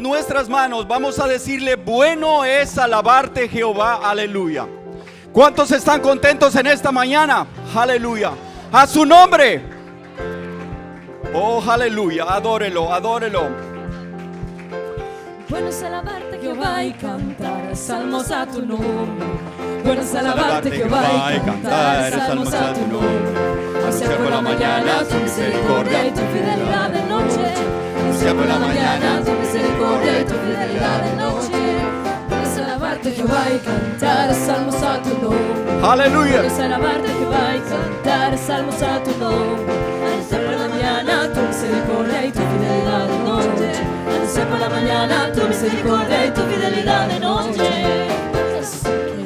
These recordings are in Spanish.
Nuestras manos, vamos a decirle: bueno es alabarte, Jehová, aleluya. ¿Cuántos están contentos en esta mañana? Aleluya. A su nombre. Oh, aleluya, adórelo, adórelo. Bueno es alabarte, Jehová, y cantar salmos a tu nombre. Bueno es alabarte, Jehová, y cantar salmos a tu nombre. Anunciar por la mañana tu misericordia y tu fidelidad de noche. Anunciar por la mañana tu misericordia y tu fidelidad de noche. Bueno es alabarte, Jehová, y cantar salmos a tu nombre. Aleluya. Bueno es alabarte, Jehová, y cantar salmos a tu nombre. Anunciar por la mañana tu misericordia y tu fidelidad de noche. Anunciar por la mañana tu misericordia y tu fidelidad de noche.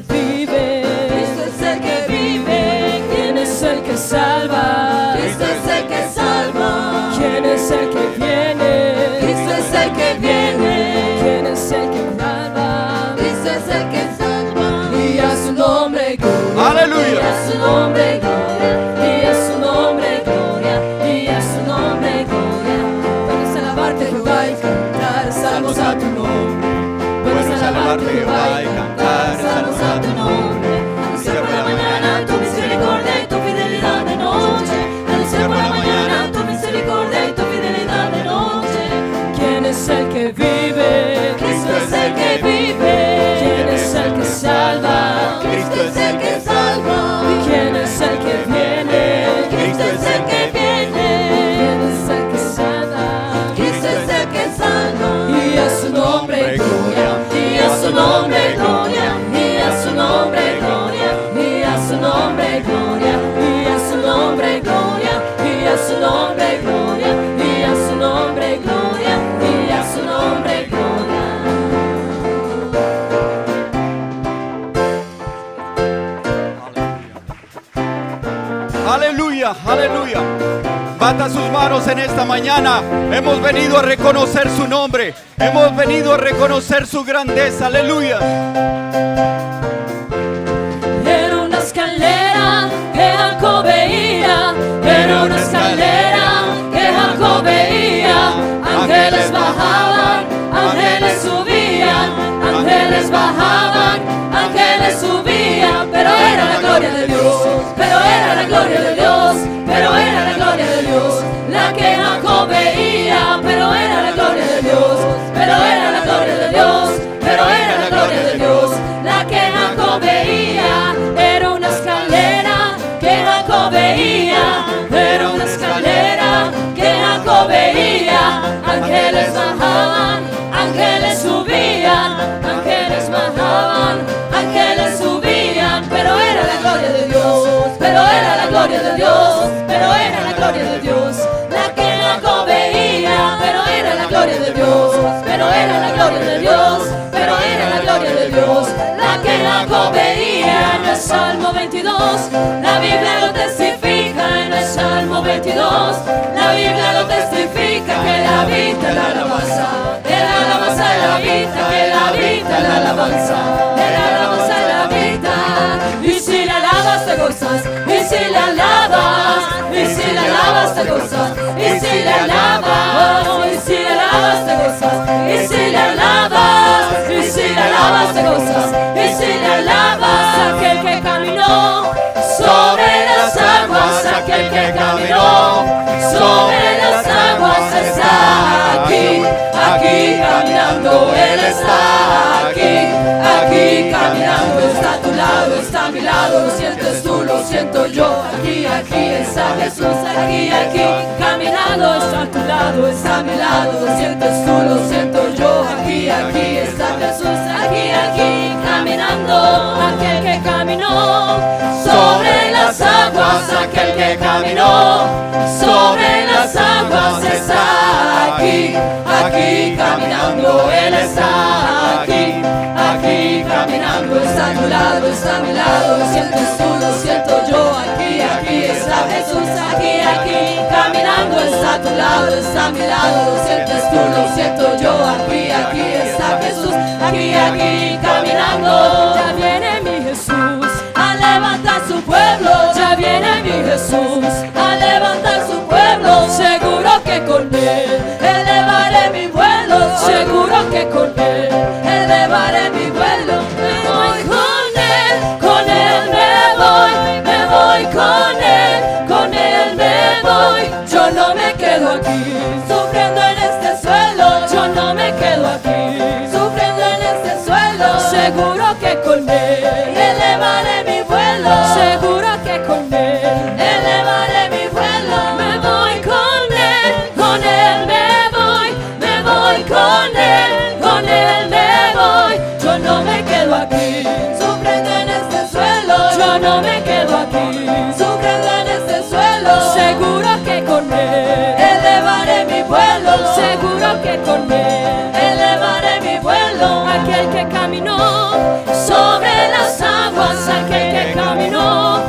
Cristo es el que vive. ¿Quién es el que salva? Cristo es el que salva. ¿Quién es el que viene? Cristo es el que viene. ¿Quién es el que salva? Cristo es el que salva. Y a su nombre gloria. Aleluya. Y a su nombre gloria. Y a su nombre gloria. Y a su nombre gloria. Puedes alabarte, Jehová, y cantar salmos a tu nombre. Puedes alabarte, Jehová, y cantar salmos a tu nombre. Anunciar por la mañana tu misericordia y tu fidelidad de noche. Anunciar por la mañana tu misericordia y tu fidelidad de noche. ¿Quién es el que vive? Cristo es el que vive. ¿Quién es el que salva? Cristo es el que salva. ¿Quién es el que viene? Cristo es el que viene. ¿Quién es el que salva? Cristo es el que salva. Y a su nombre gloria. Y a su nombre gloria. Y a su nombre gloria. Y a su nombre gloria. Y a su nombre gloria. Y a su nombre gloria. Y a su nombre gloria. Y a su nombre gloria. Aleluya, aleluya. Bata sus manos en esta mañana. Hemos venido a reconocer su nombre. Hemos venido a reconocer su grandeza. Aleluya. Era una escalera que Jacob veía. Era una escalera que Jacob veía. Ángeles bajaban, ángeles subían. Ángeles bajaban, ángeles subían. Pero era la gloria de Dios. Pero era la gloria de Dios. Pero era la gloria de Dios. La que Jacob veía. Pero era la gloria de Dios. Pero era la gloria de Dios. Pero era la gloria de Dios. La que Jacob veía. Era una escalera que Jacob veía. Era una escalera que Jacob veía. Ángeles bajaban, ángeles subían. Ángeles bajaban, ángeles subían. Pero era la gloria de Dios. Pero era la gloria de Dios. Pero era la gloria de Dios. La que Jacob veía. Pero era la gloria de Dios. Pero era la gloria de Dios. Pero era la gloria de Dios. La que Jacob veía. En el Salmo 22 la Biblia lo testifica. En el Salmo 22 la Biblia lo testifica. Que la habita la alabanza. El alabanza la habita. Que la habita la alabanza. El alabanza la habita. Y si la alabas te gozas. Y si la alabas. Y si la alabas te gozas. Y si la alabas. Oh, y si la alabas te gozas. Y si la alabas. Y si la alabas te gozas. Y si la alabas. Aquel que caminó sobre las aguas. Aquel que caminó sobre las aguas está aquí. Aquí caminando, Él está aquí. Aquí caminando, está a tu lado, está a mi lado. Lo sientes tú, lo siento yo. Aquí está Jesús. Aquí caminando, está a tu lado, está a mi lado. Lo sientes tú, lo siento yo. Aquí está Jesús. Aquí caminando. Aquel que caminó sobre las aguas. Aquel que caminó sobre las aguas está aquí. Aquí caminando, Él está aquí. Aquí caminando, está a tu lado, está a mi lado. Lo sientes tú, lo siento yo. Aquí está Jesús. Aquí caminando, está a tu lado, está a mi lado. Lo sientes tú, lo siento yo. Aquí está Jesús. Aquí caminando. Ya viene mi Jesús a levantar su pueblo. Ya viene mi Jesús a levantar su pueblo. Seguro que con Él elevaré mi vuelo. seguro que con Él elevaré mi vuelo. Me voy con Él me voy, me voy con Él me voy. Yo no me quedo aquí, Sufriendo en este suelo, yo no me quedo aquí, sufriendo en este suelo, seguro que con Él, elevaré mi vuelo, seguro que con Él. elevaré mi vuelo. Me voy con Él me voy, me voy con Él me voy. Yo no me quedo aquí, Sufriendo en este suelo, yo no me quedo aquí, sufriendo en este suelo, seguro que con Él, elevaré mi vuelo, seguro que con Él. elevaré mi vuelo. Aquel que caminó sobre las aguas, aquel que caminó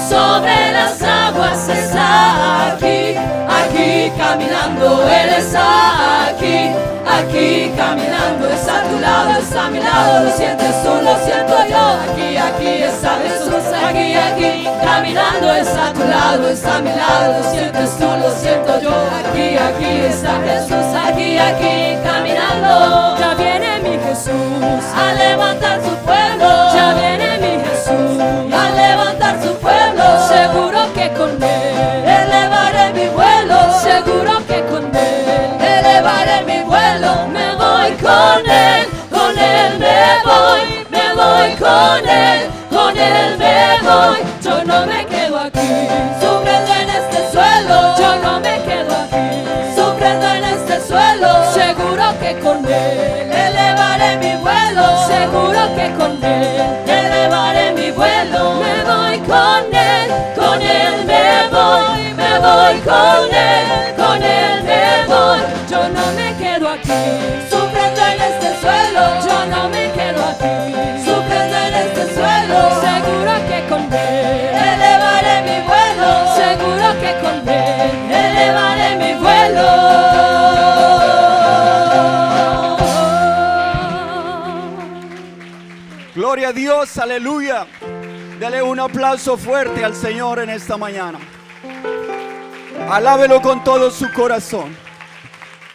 sobre las aguas está aquí, aquí caminando, Él está aquí, aquí caminando, está a tu lado, está a mi lado, lo sientes tú, lo siento yo, aquí está Jesús, aquí caminando, está a tu lado, está a mi lado, lo sientes tú, lo siento yo, aquí está Jesús, aquí caminando. Ya viene mi Jesús A levantar su pueblo, ya viene mi Jesús, a levantar su pueblo, seguro que con Él, elevaré mi vuelo, seguro que con Él. elevaré mi vuelo. Me voy con Él me voy, me voy con Él me voy. Yo no me quedo aquí, Sufriendo en este suelo, yo no me quedo aquí, sufriendo en este suelo, seguro que con Él, elevaré mi vuelo, seguro que con Él. elevaré mi vuelo. Me voy con Él me voy, me voy con Él me voy. Yo no me quedo aquí, Sufriendo en este suelo, yo no me quedo aquí, sufriendo en este suelo, seguro que con Él, elevaré mi vuelo, seguro que con Él. elevaré mi vuelo. Gloria a Dios, aleluya. Dale un aplauso fuerte al Señor en esta mañana. Alábelo con todo su corazón.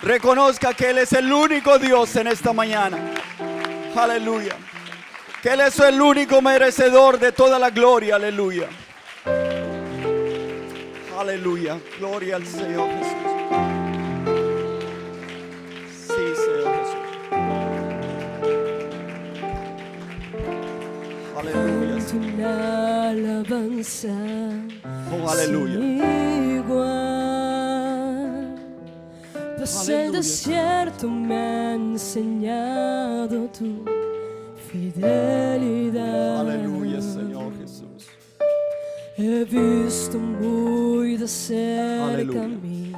Reconozca que Él es el único Dios en esta mañana. Aleluya. Que Él es el único merecedor de toda la gloria. Aleluya. Aleluya. Gloria al Señor Jesús. Sí, Señor Jesús. Aleluya. Canto una alabanza Oh, aleluya. sin igual. Pues el Aleluya. desierto me ha enseñado tu fidelidad. Aleluya, Señor Jesús. He visto muy de cerca Aleluya. mi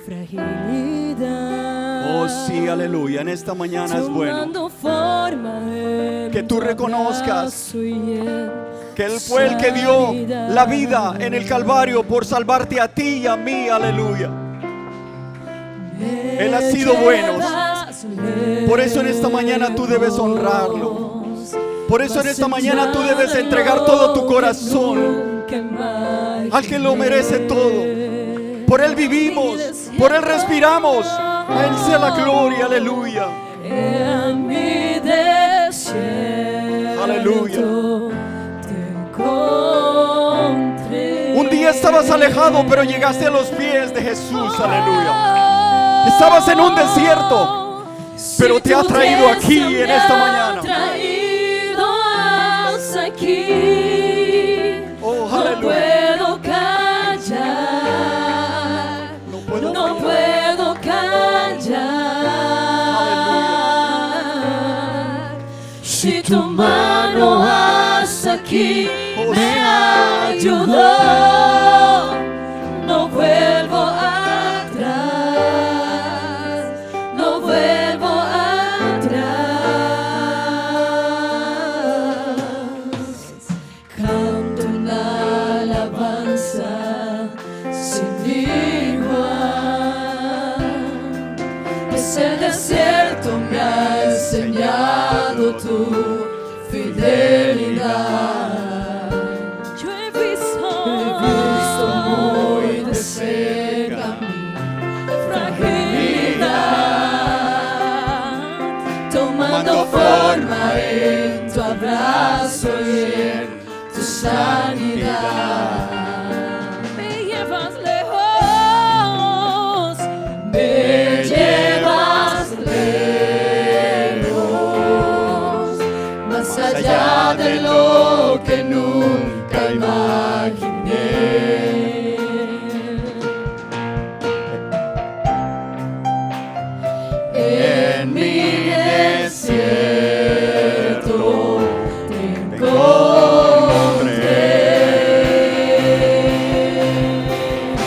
fragilidad. Oh, sí, aleluya. En esta mañana es bueno Tomando forma en que tú tu reconozcas abrazo y en que Él fue el que dio la vida en el Calvario por salvarte a ti y a mí. Aleluya. Él ha sido bueno. Por eso en esta mañana tú debes honrarlo. Por eso en esta mañana tú debes entregar todo tu corazón al que lo merece todo. Por Él vivimos, por Él respiramos. A Él sea la gloria, aleluya. En mi desierto Aleluya. te encontré. Un día estabas alejado, pero llegaste a los pies de Jesús, aleluya. Estabas en un desierto, pero te ha traído aquí en esta mañana. Traído hasta aquí. Oh, No aleluya. puedo callar. No puedo callar. Si tu mano hasta aquí Oh, me sí. ayudó, no vuelvo atrás, no vuelvo atrás. Canto una alabanza sin igual. Ese desierto me ha enseñado tu fidelidad. Yo he visto muy de cerca mi fragilidad. tomando forma en tu abrazo y en tu sanidad. Me llevas lejos, me llevas lejos, más allá de lo que nunca imaginé. En mi desierto te encontré.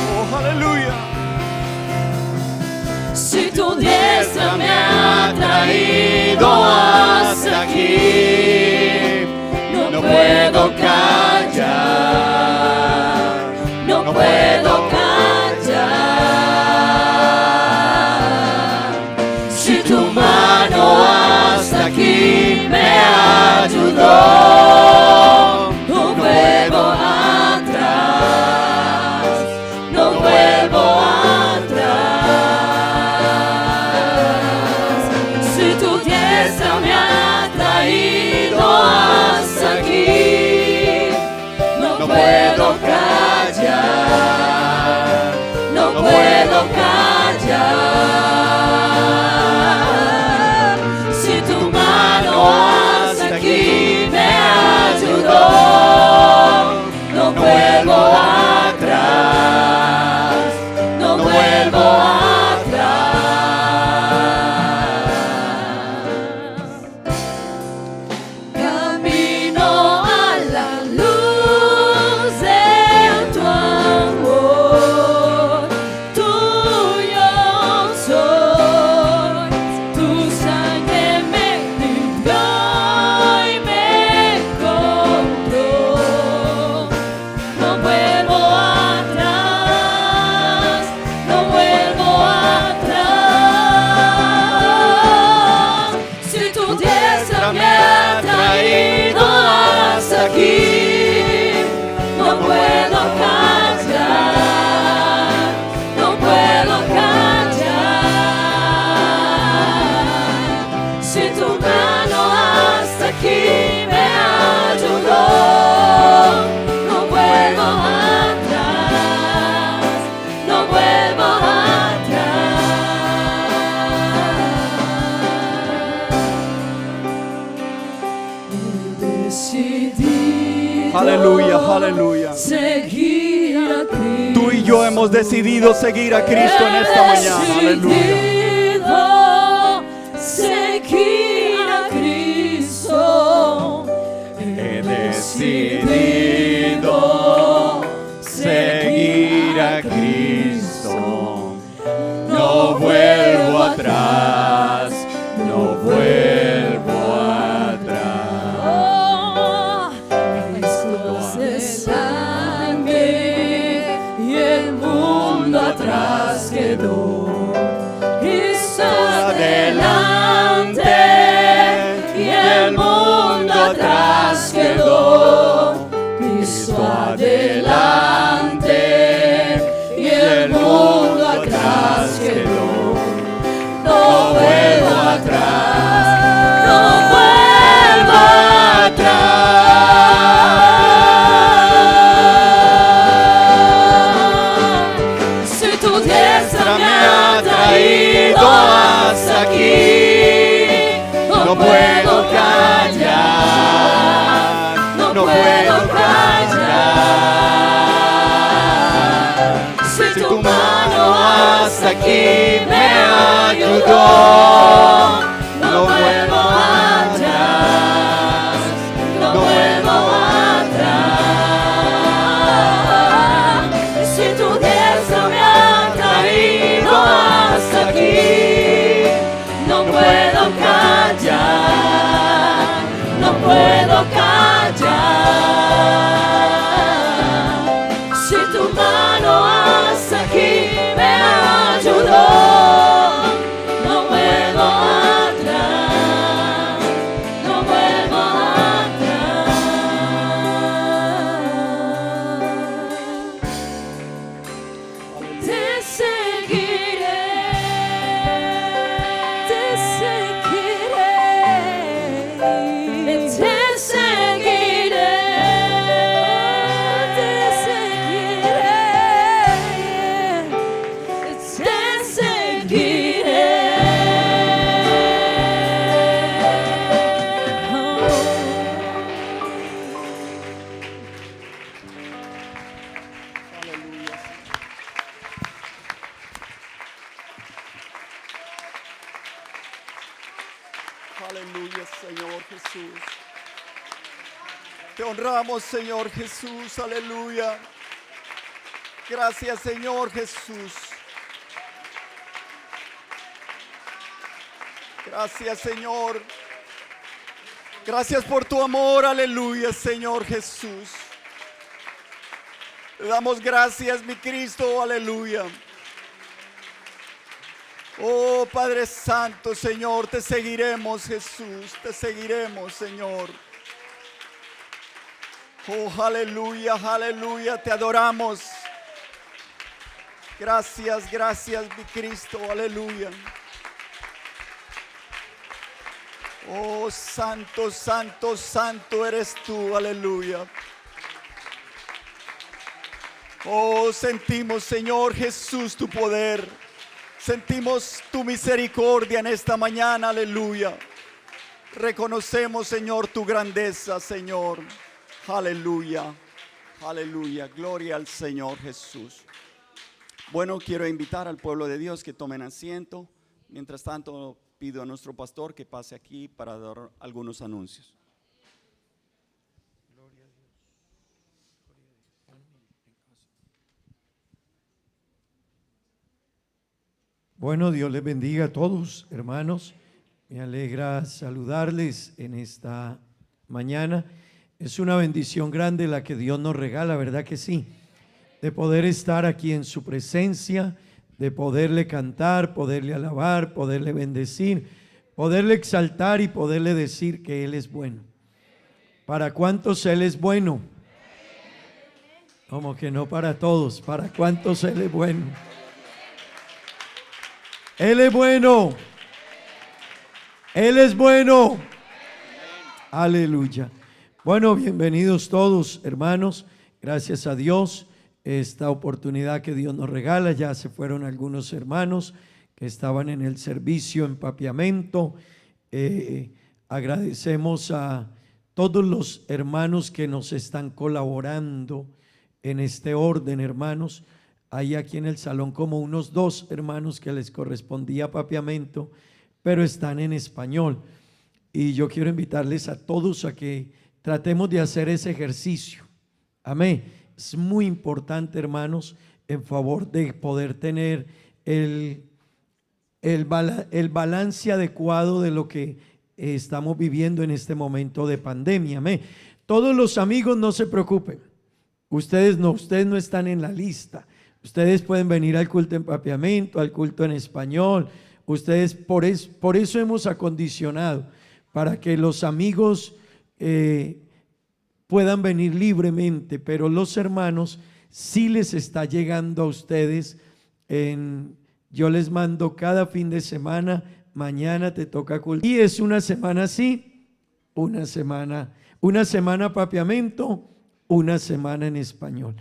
Oh, aleluya. Si tu diestra me ha traído hasta aquí, no puedo callar, no puedo callar. Si tu mano hasta aquí me ayudó, no vuelvo atrás, no vuelvo atrás. Si tu diestra me ha traído hasta aquí, no puedo callar, no puedo callar. Si tu mano hasta aquí me ayudó, no vuelvo atrás, no vuelvo atrás. Camino a la luz de tu amor, tuyo soy, tu sangre me limpió y me compró. No vuelvo atrás, no vuelvo atrás. Si tu diestra me ha traído hasta aquí, no puedo callar, no puedo callar. Si tu mano hasta aquí me ayudó, no vuelvo atrás, no vuelvo atrás. He decidido Aleluya, aleluya. seguir a Cristo. Tú y yo hemos decidido seguir a Cristo en esta mañana. Aleluya. Seguir a Cristo. He decidido seguir a Cristo. No vuelvo atrás, no vuelvo atrás. Oh, Jesús es delante y el mundo atrás quedó. Cristo adelante y el mundo atrás quedó. Cristo adelante y el mundo atrás quedó. No vuelvo atrás, no vuelvo atrás. Si tu diestra me ha traído hasta aquí, no puedo callar, no puedo callar. Si tu mano hasta aquí me ayudó, no vuelvo atrás, no vuelvo atrás. Si tu diestra me ha traído hasta aquí, no puedo callar, no puedo callar. Si tu mano hasta aquí me ayudó, no vuelvo atrás, no vuelvo atrás. Te seguiré, te seguiré. Aleluya, Señor Jesús. Te honramos, Señor Jesús. Aleluya. Gracias, Señor Jesús. Gracias, Señor. Gracias por tu amor. Aleluya, Señor Jesús. Te damos gracias, mi Cristo. Aleluya. Oh, Padre Santo, Señor, te seguiremos, Jesús. Te seguiremos, Señor. Oh, aleluya, aleluya. Te adoramos. Gracias, gracias, mi Cristo. Aleluya. Oh, santo, santo, santo eres tú. Aleluya. Oh, sentimos, Señor Jesús, tu poder. Sentimos tu misericordia en esta mañana. Aleluya. Reconocemos, Señor, tu grandeza, Señor. Aleluya. Aleluya. Gloria al Señor Jesús. Bueno, quiero invitar al pueblo de Dios que tomen asiento. Mientras tanto, pido a nuestro pastor que pase aquí para dar algunos anuncios. Bueno, Dios les bendiga a todos, hermanos. Me alegra saludarles en esta mañana. Es una bendición grande la que Dios nos regala, ¿verdad que sí? De poder estar aquí en su presencia, de poderle cantar, poderle alabar, poderle bendecir, poderle exaltar y poderle decir que Él es bueno. ¿Para cuántos Él es bueno? Como que no para todos. ¿Para cuántos Él es bueno? Él es bueno. Él es bueno. Aleluya. Bueno, bienvenidos todos, hermanos. Gracias a Dios, esta oportunidad que Dios nos regala. Ya se fueron algunos hermanos que estaban en el servicio en Papiamento. Agradecemos a todos los hermanos que nos están colaborando en este orden, hermanos. Hay aquí en el salón como unos 2 hermanos que les correspondía Papiamento, pero están en español. Y yo quiero invitarles a todos a que tratemos de hacer ese ejercicio. Amén. Es muy importante, hermanos, en favor de poder tener el balance adecuado de lo que estamos viviendo en este momento de pandemia. Amén. Todos los amigos, no se preocupen. Ustedes no están en la lista. Ustedes pueden venir al culto en Papiamento, al culto en español. Ustedes, por eso hemos acondicionado, para que los amigos puedan venir libremente, pero los hermanos sí les está llegando a ustedes. Yo les mando cada fin de semana, mañana te toca culto. Y es una semana así, una semana Papiamento, una semana en español.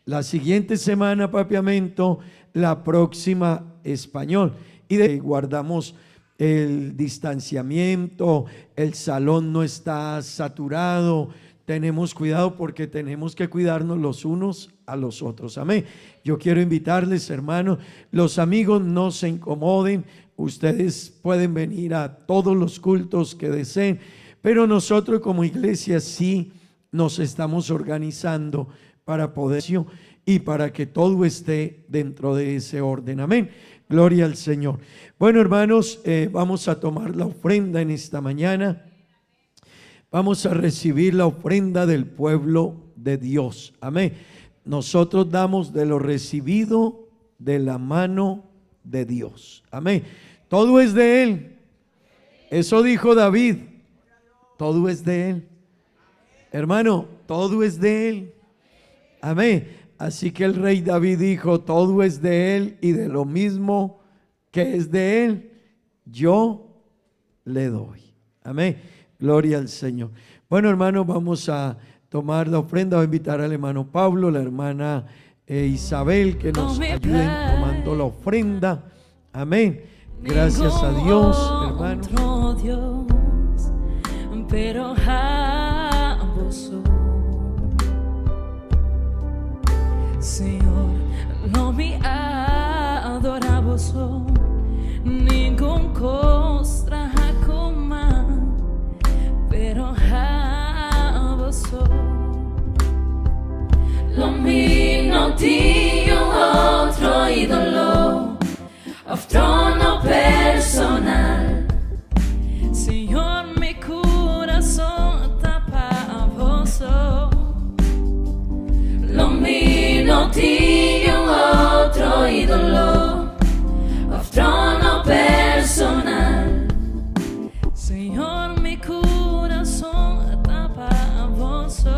La siguiente semana Papiamento, la próxima español. Y guardamos el distanciamiento, el salón no está saturado. Tenemos cuidado porque tenemos que cuidarnos los unos a los otros. Amén. Yo quiero invitarles, hermanos, los amigos no se incomoden. Ustedes pueden venir a todos los cultos que deseen, pero nosotros como iglesia sí nos estamos organizando para poder y para que todo esté dentro de ese orden. Amén. Gloria al Señor. Bueno, hermanos, vamos a tomar la ofrenda en esta mañana. Vamos a recibir la ofrenda del pueblo de Dios. Amén. Nosotros damos de lo recibido de la mano de Dios. Amén. Todo es de Él. Eso dijo David. Todo es de Él. Hermano, todo es de Él. Amén. Así que el rey David dijo, todo es de Él y de lo mismo que es de Él, yo le doy. Amén. Gloria al Señor. Bueno, hermanos, vamos a tomar la ofrenda. Voy a invitar al hermano Pablo, la hermana Isabel, que nos ayuden tomando la ofrenda. Amén. Gracias a Dios, hermano. Dios, pero a vos, Señor, no me adoramos, ningún costra jamás. Senhor, mi coração está para você.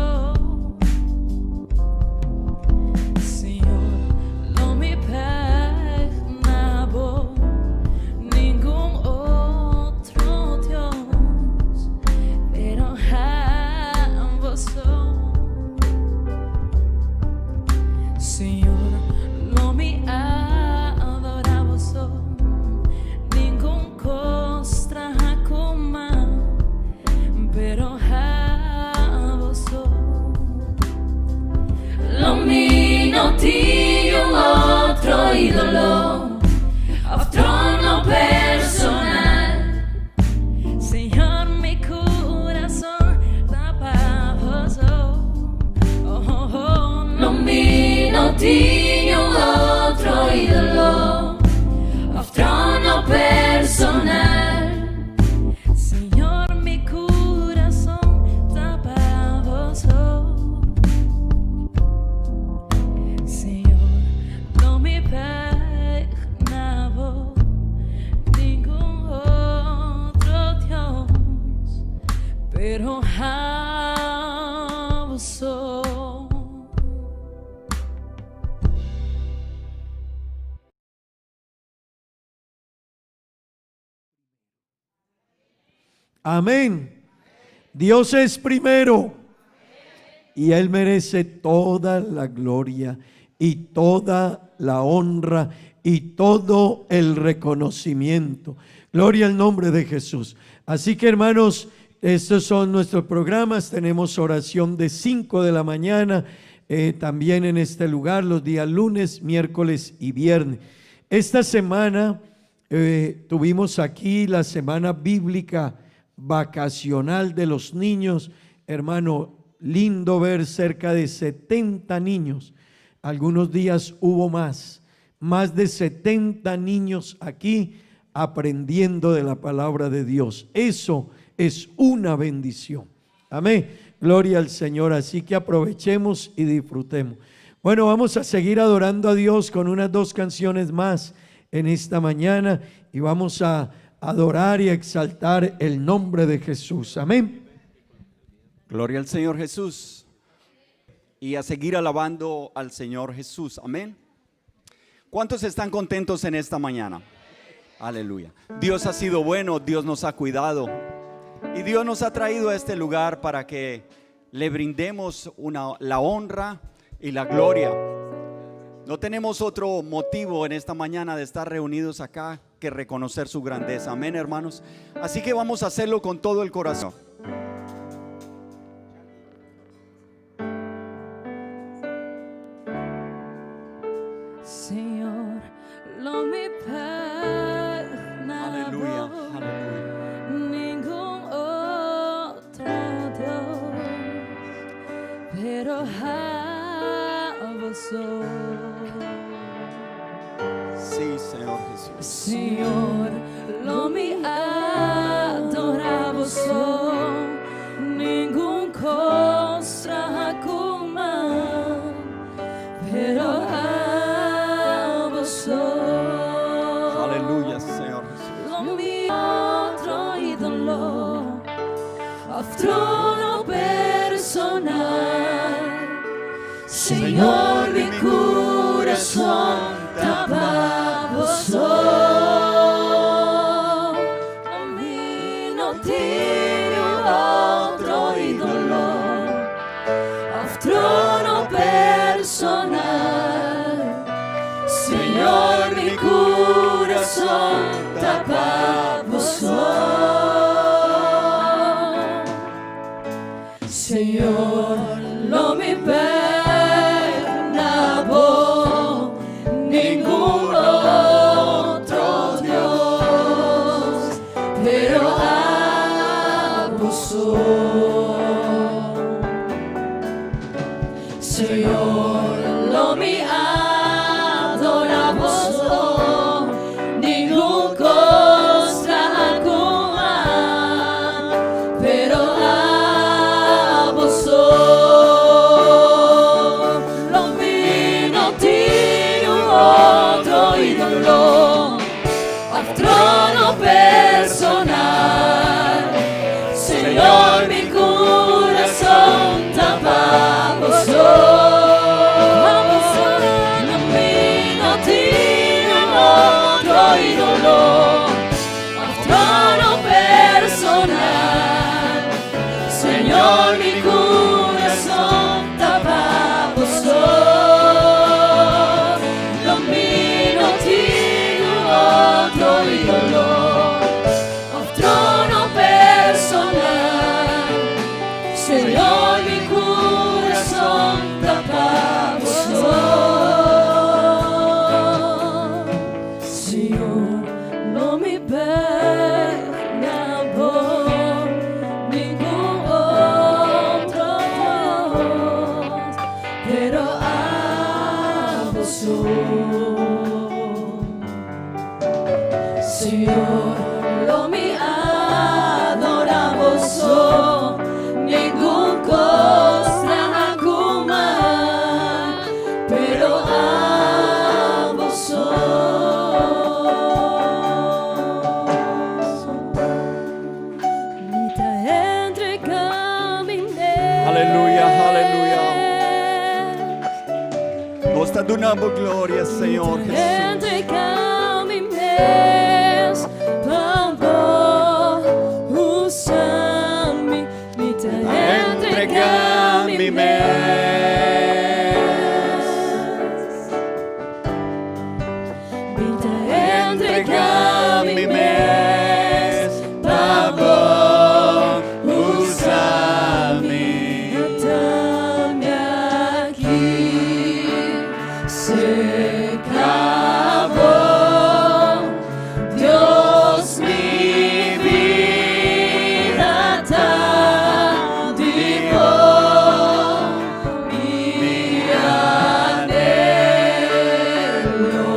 Senhor, não me perdonavo nenhum outro Deus, pero a você. Senhor, não me adoravo só, nenhum costra como, pero a você. Lo mi no tinha outro ídolo, outro no personal. Senhor, mi coração está para você. Oh, oh, oh. Lo mi no tinha outro ídolo, outro no personal. Senhor, mi coração está para você. Senhor, não me perdonavo nenhum outro Deus, pero a você. Amén. Dios es primero y Él merece toda la gloria y toda la honra y todo el reconocimiento. Gloria al nombre de Jesús. Así que, hermanos, estos son nuestros programas. Tenemos oración de 5 de la mañana también en este lugar los días lunes, miércoles y viernes. Esta semana tuvimos aquí la semana bíblica vacacional de los niños. Hermano, lindo ver cerca de 70 niños. Algunos días hubo más de 70 niños aquí aprendiendo de la palabra de Dios. Eso es una bendición. Amén. Gloria al Señor. Así que aprovechemos y disfrutemos. Bueno, vamos a seguir adorando a Dios con unas 2 canciones más en esta mañana y vamos a adorar y exaltar el nombre de Jesús. Amén. Gloria al Señor Jesús. Y a seguir alabando al Señor Jesús. Amén. ¿Cuántos están contentos en esta mañana? Aleluya. Dios ha sido bueno, Dios nos ha cuidado y Dios nos ha traído a este lugar para que le brindemos la honra y la gloria. No tenemos otro motivo en esta mañana de estar reunidos acá que reconocer su grandeza. Amén, hermanos. Así que vamos a hacerlo con todo el corazón. Senhor, não me perdonavo Aleluya, aleluya. nenhum outro Deus, pero a você. Sí, Señor Jesús. Senhor, não me adoravo só, nenhum costra como, pero a você. Aleluya, Señor Jesús. Lo mi outro ídolo, outro no personal. Senhor, mi coração está para você. Lo mi no tinha outro ídolo, outro no personal. Senhor, mi coração está para você. Senhor, não me perdonavo nenhum outro Deus, pero a você. Senhor, não me adoravo só, nenhum costra como, pero a você. Lo mi no tinha outro ídolo, outro no personal. Te damos gloria, Señor Jesús. Entregar mi mes, favor, usa-me, me te entregar mi mes. Me te entregar mi mes, favor, usa-me. Dame aqui. Se acabó, Dios, mi vida está vivo, mi anhelo,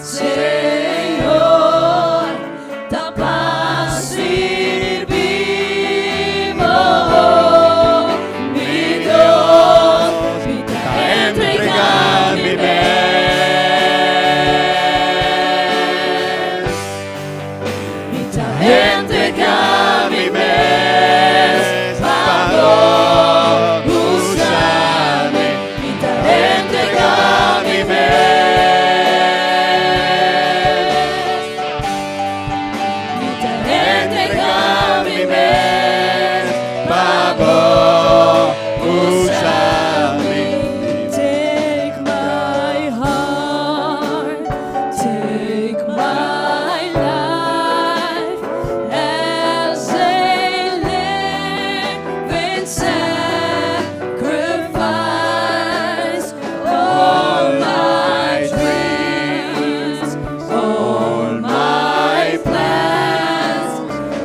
Señor, está para vivo, mi Dios, me está entregando mi vida. Entregar mi mes, favor, usa-me, me entregar mi mes, me entregar mi mes, favor, usa-me. Take my heart, take my life. As a living sacrifice, all my dreams, all my plans,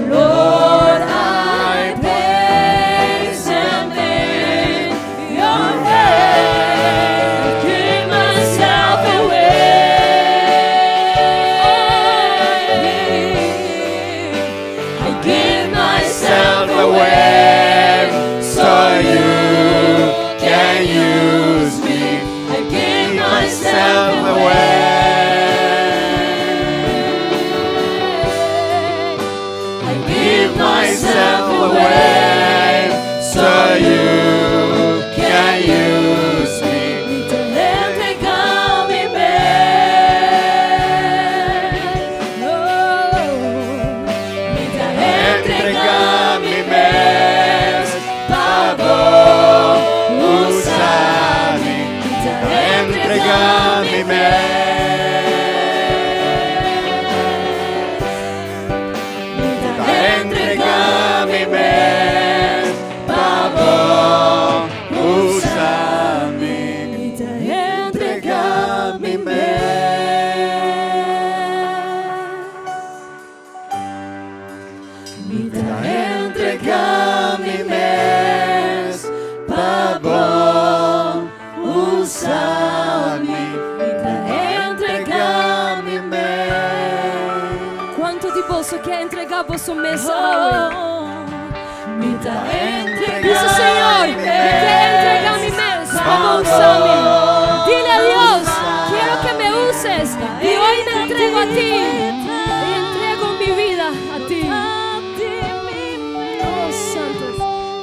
Lord, I place them in your hands. Give myself away. I give myself away so you can use me. I give myself away. I give myself away so you can use me. Te entregar mi mes, me te entregar mi mes, favor, usa-me, me te entregar mi entregar mi mes, favor, usa-me, me te entregar mi mes, me te entregar mi mes, favor, usa-me, me te entregar mi mes. Quanto di vosso quer entregar vosso mês hoje? Me te entregar. Dice Señor, me quer entregar mi mes, favor, usa-me. Dile a Dios, quiero que me uses y hoy me entrego a ti. Y entrego mi vida a ti. Oh, Santo.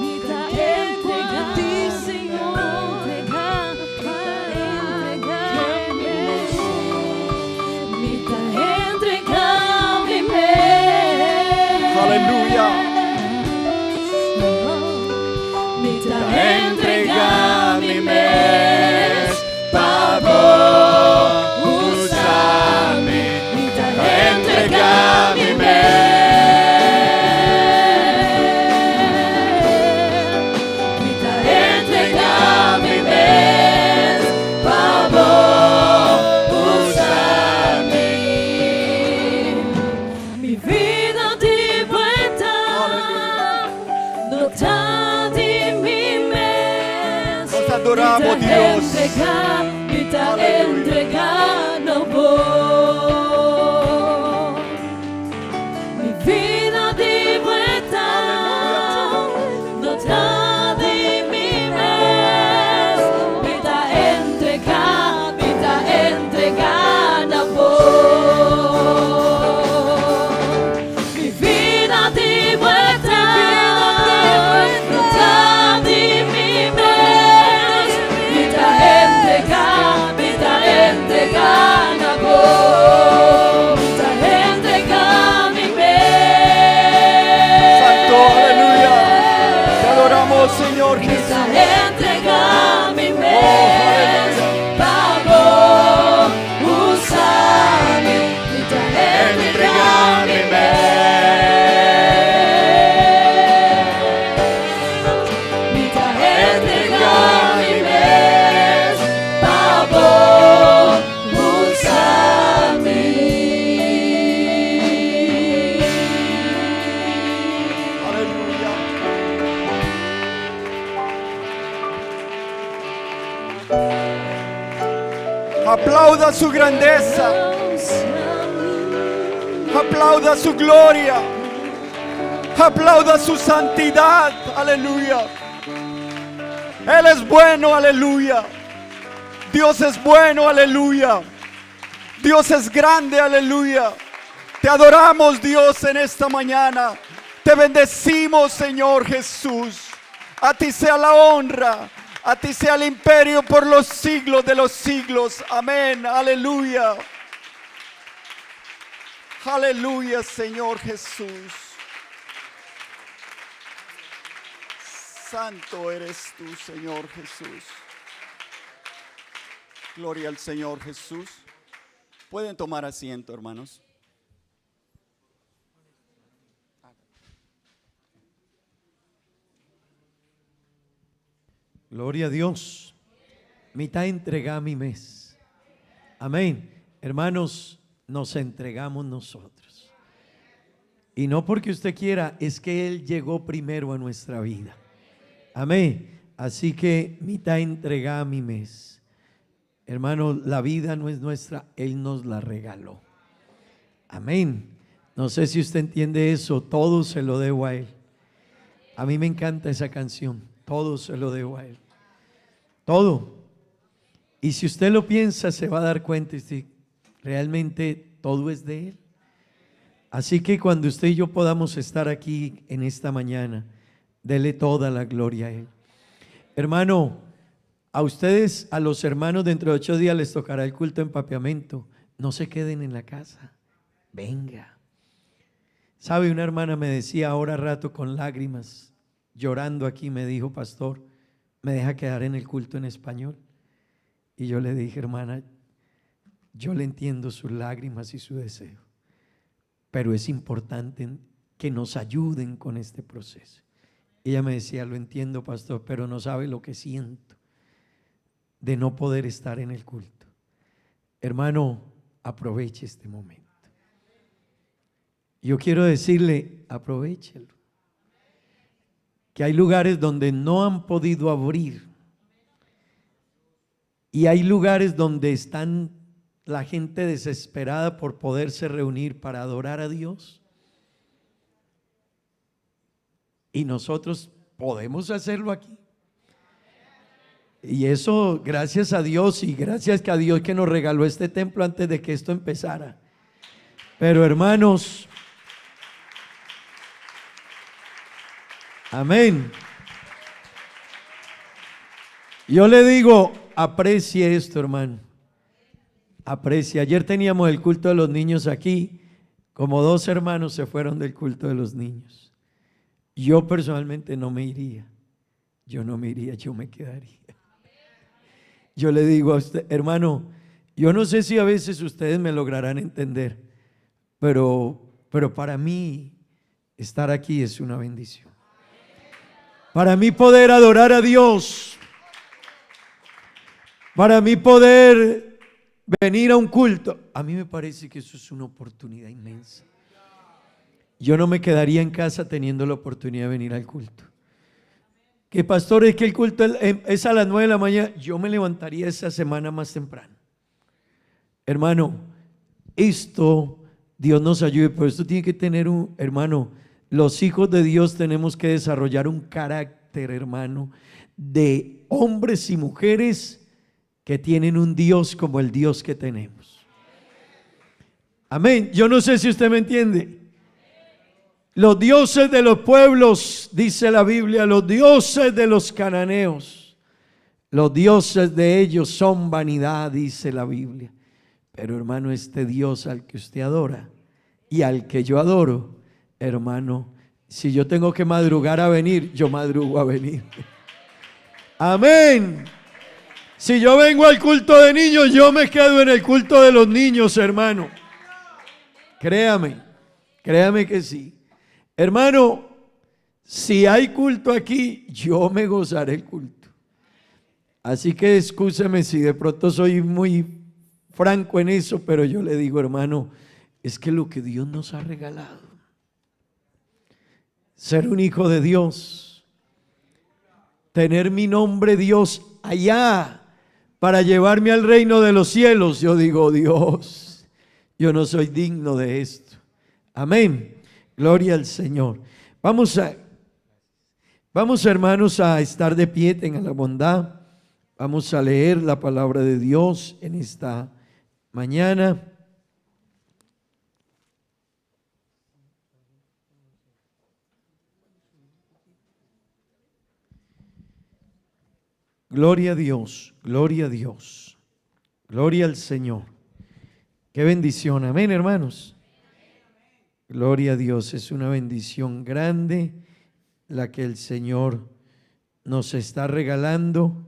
Me te entrego a ti, Señor. Me te entregar mi mes. Aleluya. Me te entregar mi mes, favor, usa-me, me te entregar mi mes, me te entregar mi mes, favor, usa-me. Mi vida de vuelta, no está de mi mes. Nos adoramos, Me te Dios. entregar, me te entregar, no voy. Mi vida de vuelta, no está de mi mes. Me te entregar, no voy. Mi vida de vuelta, no está de mi mes. Me te entregar, Aplauda su grandeza. Aplauda su gloria. Aplauda su santidad. Aleluya. Él es bueno. Aleluya. Dios es bueno. Aleluya. Dios es grande. Aleluya. Te adoramos, Dios, en esta mañana. Te bendecimos, Señor Jesús. A ti sea la honra. A ti sea el imperio por los siglos de los siglos. Amén. Aleluya. Aleluya, Señor Jesús. Santo eres tú, Señor Jesús. Gloria al Señor Jesús. Pueden tomar asiento, hermanos. Gloria a Dios. Mitad entrega mi mes. Amén. Hermanos, nos entregamos nosotros. Y no porque usted quiera, es que Él llegó primero a nuestra vida. Amén. Así que mitad entrega mi mes. Hermanos, la vida no es nuestra, Él nos la regaló. Amén. No sé si usted entiende eso. Todo se lo debo a Él. A mí me encanta esa canción. Todo se lo debo a Él. Todo. Y si usted lo piensa, se va a dar cuenta si realmente todo es de Él. Así que cuando usted y yo podamos estar aquí en esta mañana, dele toda la gloria a Él. Hermano, a ustedes, a los hermanos, dentro de 8 días les tocará el culto de empapeamiento. No se queden en la casa. Venga. Sabe, una hermana me decía ahora rato con lágrimas, llorando aquí, me dijo: pastor, ¿me deja quedar en el culto en español? Y yo le dije: hermana, yo le entiendo sus lágrimas y su deseo, pero es importante que nos ayuden con este proceso. Ella me decía: lo entiendo, pastor, pero no sabe lo que siento de no poder estar en el culto. Hermano, aproveche este momento. Yo quiero decirle: aprovechelo. Que hay lugares donde no han podido abrir, y hay lugares donde están la gente desesperada por poderse reunir para adorar a Dios, y nosotros podemos hacerlo aquí. Y eso gracias a Dios, y gracias a Dios que nos regaló este templo antes de que esto empezara. Pero hermanos, amén. Yo le digo, aprecie esto, hermano. Aprecie. Ayer teníamos el culto de los niños aquí. Como 2 hermanos se fueron del culto de los niños. Yo personalmente no me iría. Yo no me iría, yo me quedaría. Yo le digo a usted, hermano, yo no sé si a veces ustedes me lograrán entender, pero para mí estar aquí es una bendición. Para mí poder adorar a Dios, para mí poder venir a un culto, a mí me parece que eso es una oportunidad inmensa. Yo no me quedaría en casa teniendo la oportunidad de venir al culto. Que pastor, es que el culto es a las 9 de la mañana, yo me levantaría esa semana más temprano. Hermano, esto Dios nos ayude, pero esto tiene que tener hermano, los hijos de Dios tenemos que desarrollar un carácter, hermano, de hombres y mujeres que tienen un Dios como el Dios que tenemos. Amén. Yo no sé si usted me entiende. Los dioses de los pueblos, dice la Biblia, los dioses de los cananeos, los dioses de ellos son vanidad, dice la Biblia. Pero hermano, este Dios al que usted adora y al que yo adoro, hermano, si yo tengo que madrugar a venir, yo madrugo a venir. Amén. Si yo vengo al culto de niños, yo me quedo en el culto de los niños, hermano. Créame, créame que sí. Hermano, si hay culto aquí, yo me gozaré el culto. Así que excúseme si de pronto soy muy franco en eso, pero yo le digo, hermano, es que lo que Dios nos ha regalado, ser un hijo de Dios, tener mi nombre Dios allá, para llevarme al reino de los cielos. Yo digo, Dios, yo no soy digno de esto. Amén. Gloria al Señor. Vamos hermanos a estar de pie, tengan la bondad. Vamos a leer la palabra de Dios en esta mañana. Gloria a Dios, gloria a Dios, gloria al Señor. Qué bendición, amén, hermanos. Gloria a Dios, es una bendición grande la que el Señor nos está regalando,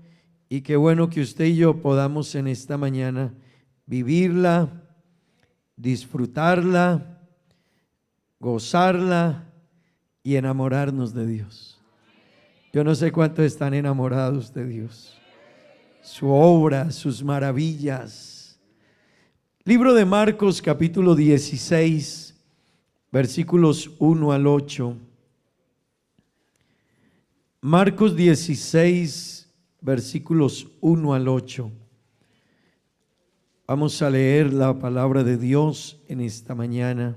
y qué bueno que usted y yo podamos en esta mañana vivirla, disfrutarla, gozarla y enamorarnos de Dios. Yo no sé cuántos están enamorados de Dios, su obra, sus maravillas. Libro de Marcos, capítulo 16, versículos 1 al 8. Marcos 16, versículos 1 al 8. Vamos a leer la palabra de Dios en esta mañana.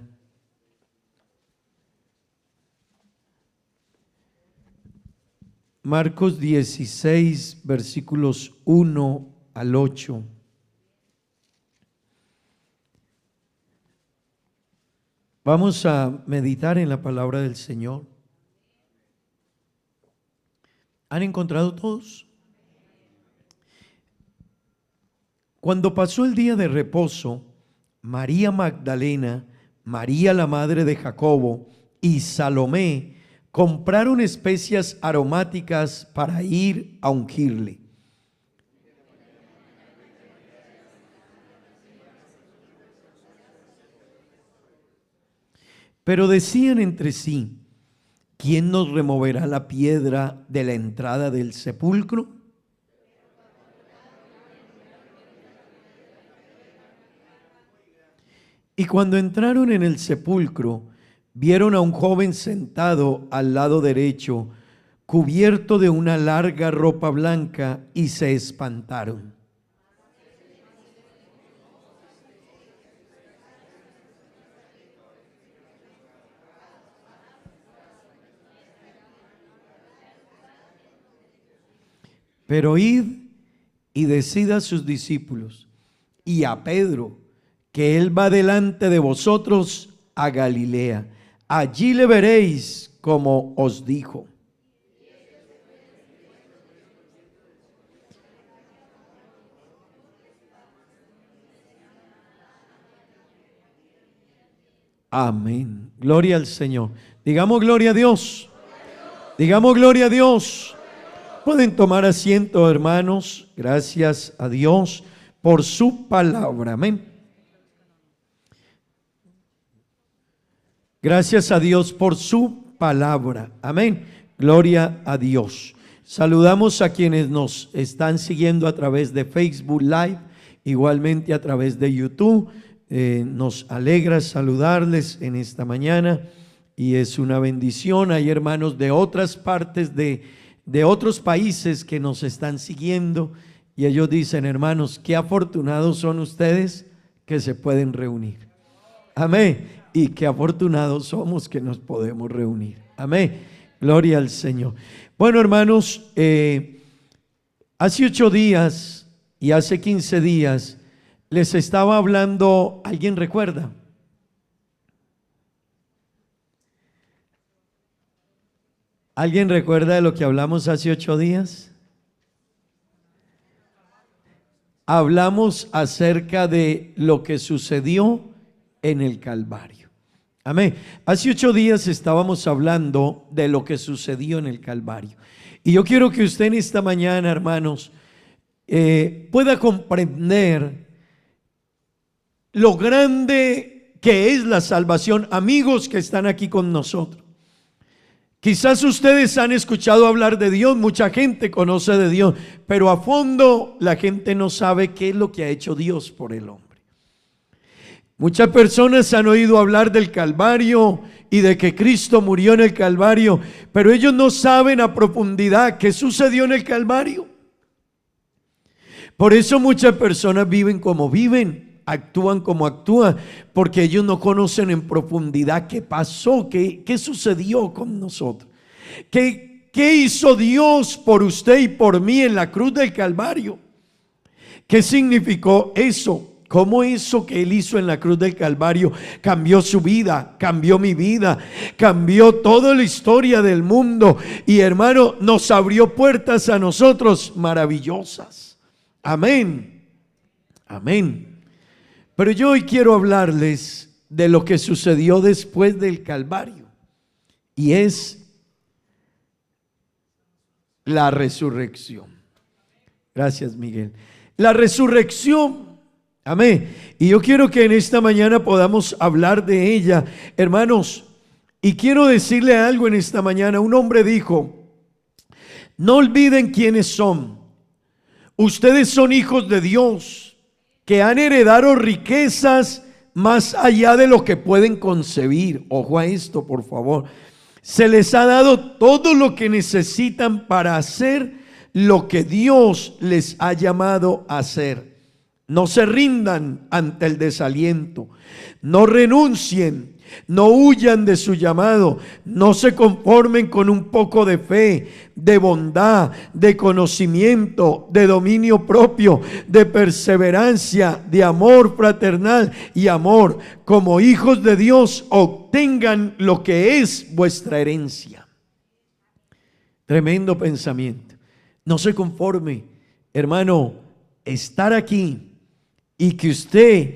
Marcos 16, versículos 1 al 8. Vamos a meditar en la palabra del Señor. ¿Han encontrado todos? Cuando pasó el día de reposo, María Magdalena, María la madre de Jacobo y Salomé compraron especias aromáticas para ir a ungirle. Pero decían entre sí: ¿quién nos removerá la piedra de la entrada del sepulcro? Y cuando entraron en el sepulcro, vieron a un joven sentado al lado derecho, cubierto de una larga ropa blanca, y se espantaron. Pero id y decid a sus discípulos y a Pedro que él va delante de vosotros a Galilea. Allí le veréis como os dijo. Amén. Gloria al Señor. Digamos gloria a Dios. Digamos gloria a Dios. Pueden tomar asiento, hermanos. Gracias a Dios por su palabra. Amén. Gracias a Dios por su palabra. Amén. Gloria a Dios. Saludamos a quienes nos están siguiendo a través de Facebook Live, igualmente a través de YouTube. Nos alegra saludarles en esta mañana y es una bendición. Hay hermanos de otras partes de otros países que nos están siguiendo y ellos dicen: hermanos, qué afortunados son ustedes que se pueden reunir. Amén. Y qué afortunados somos que nos podemos reunir. Amén. Gloria al Señor. Bueno, hermanos, hace 8 días y hace 15 días les estaba hablando. ¿Alguien recuerda? ¿Alguien recuerda de lo que hablamos hace 8 días? Hablamos acerca de lo que sucedió en el Calvario. Amén. Hace 8 días estábamos hablando de lo que sucedió en el Calvario. Y yo quiero que usted en esta mañana, hermanos, pueda comprender lo grande que es la salvación. Amigos que están aquí con nosotros, quizás ustedes han escuchado hablar de Dios, mucha gente conoce de Dios, pero a fondo la gente no sabe qué es lo que ha hecho Dios por el hombre. Muchas personas han oído hablar del Calvario y de que Cristo murió en el Calvario, pero ellos no saben a profundidad qué sucedió en el Calvario. Por eso muchas personas viven como viven, actúan como actúan, porque ellos no conocen en profundidad qué pasó, qué sucedió con nosotros. ¿Qué hizo Dios por usted y por mí en la cruz del Calvario? ¿Qué significó eso? ¿Cómo eso que Él hizo en la cruz del Calvario cambió su vida, cambió mi vida, cambió toda la historia del mundo? Y hermano, nos abrió puertas a nosotros maravillosas. Amén. Amén. Pero yo hoy quiero hablarles de lo que sucedió después del Calvario. Y es la resurrección. Gracias, Miguel. La resurrección. Amén. Y yo quiero que en esta mañana podamos hablar de ella, hermanos. Y quiero decirle algo en esta mañana. Un hombre dijo: no olviden quiénes son. Ustedes son hijos de Dios, que han heredado riquezas más allá de lo que pueden concebir. Ojo a esto, por favor. Se les ha dado todo lo que necesitan para hacer lo que Dios les ha llamado a hacer. No se rindan ante el desaliento, no renuncien, no huyan de su llamado, no se conformen con un poco de fe, de bondad, de conocimiento, de dominio propio, de perseverancia, de amor fraternal y amor. Como hijos de Dios, obtengan lo que es vuestra herencia. Tremendo pensamiento. No se conforme, hermano, estar aquí y que usted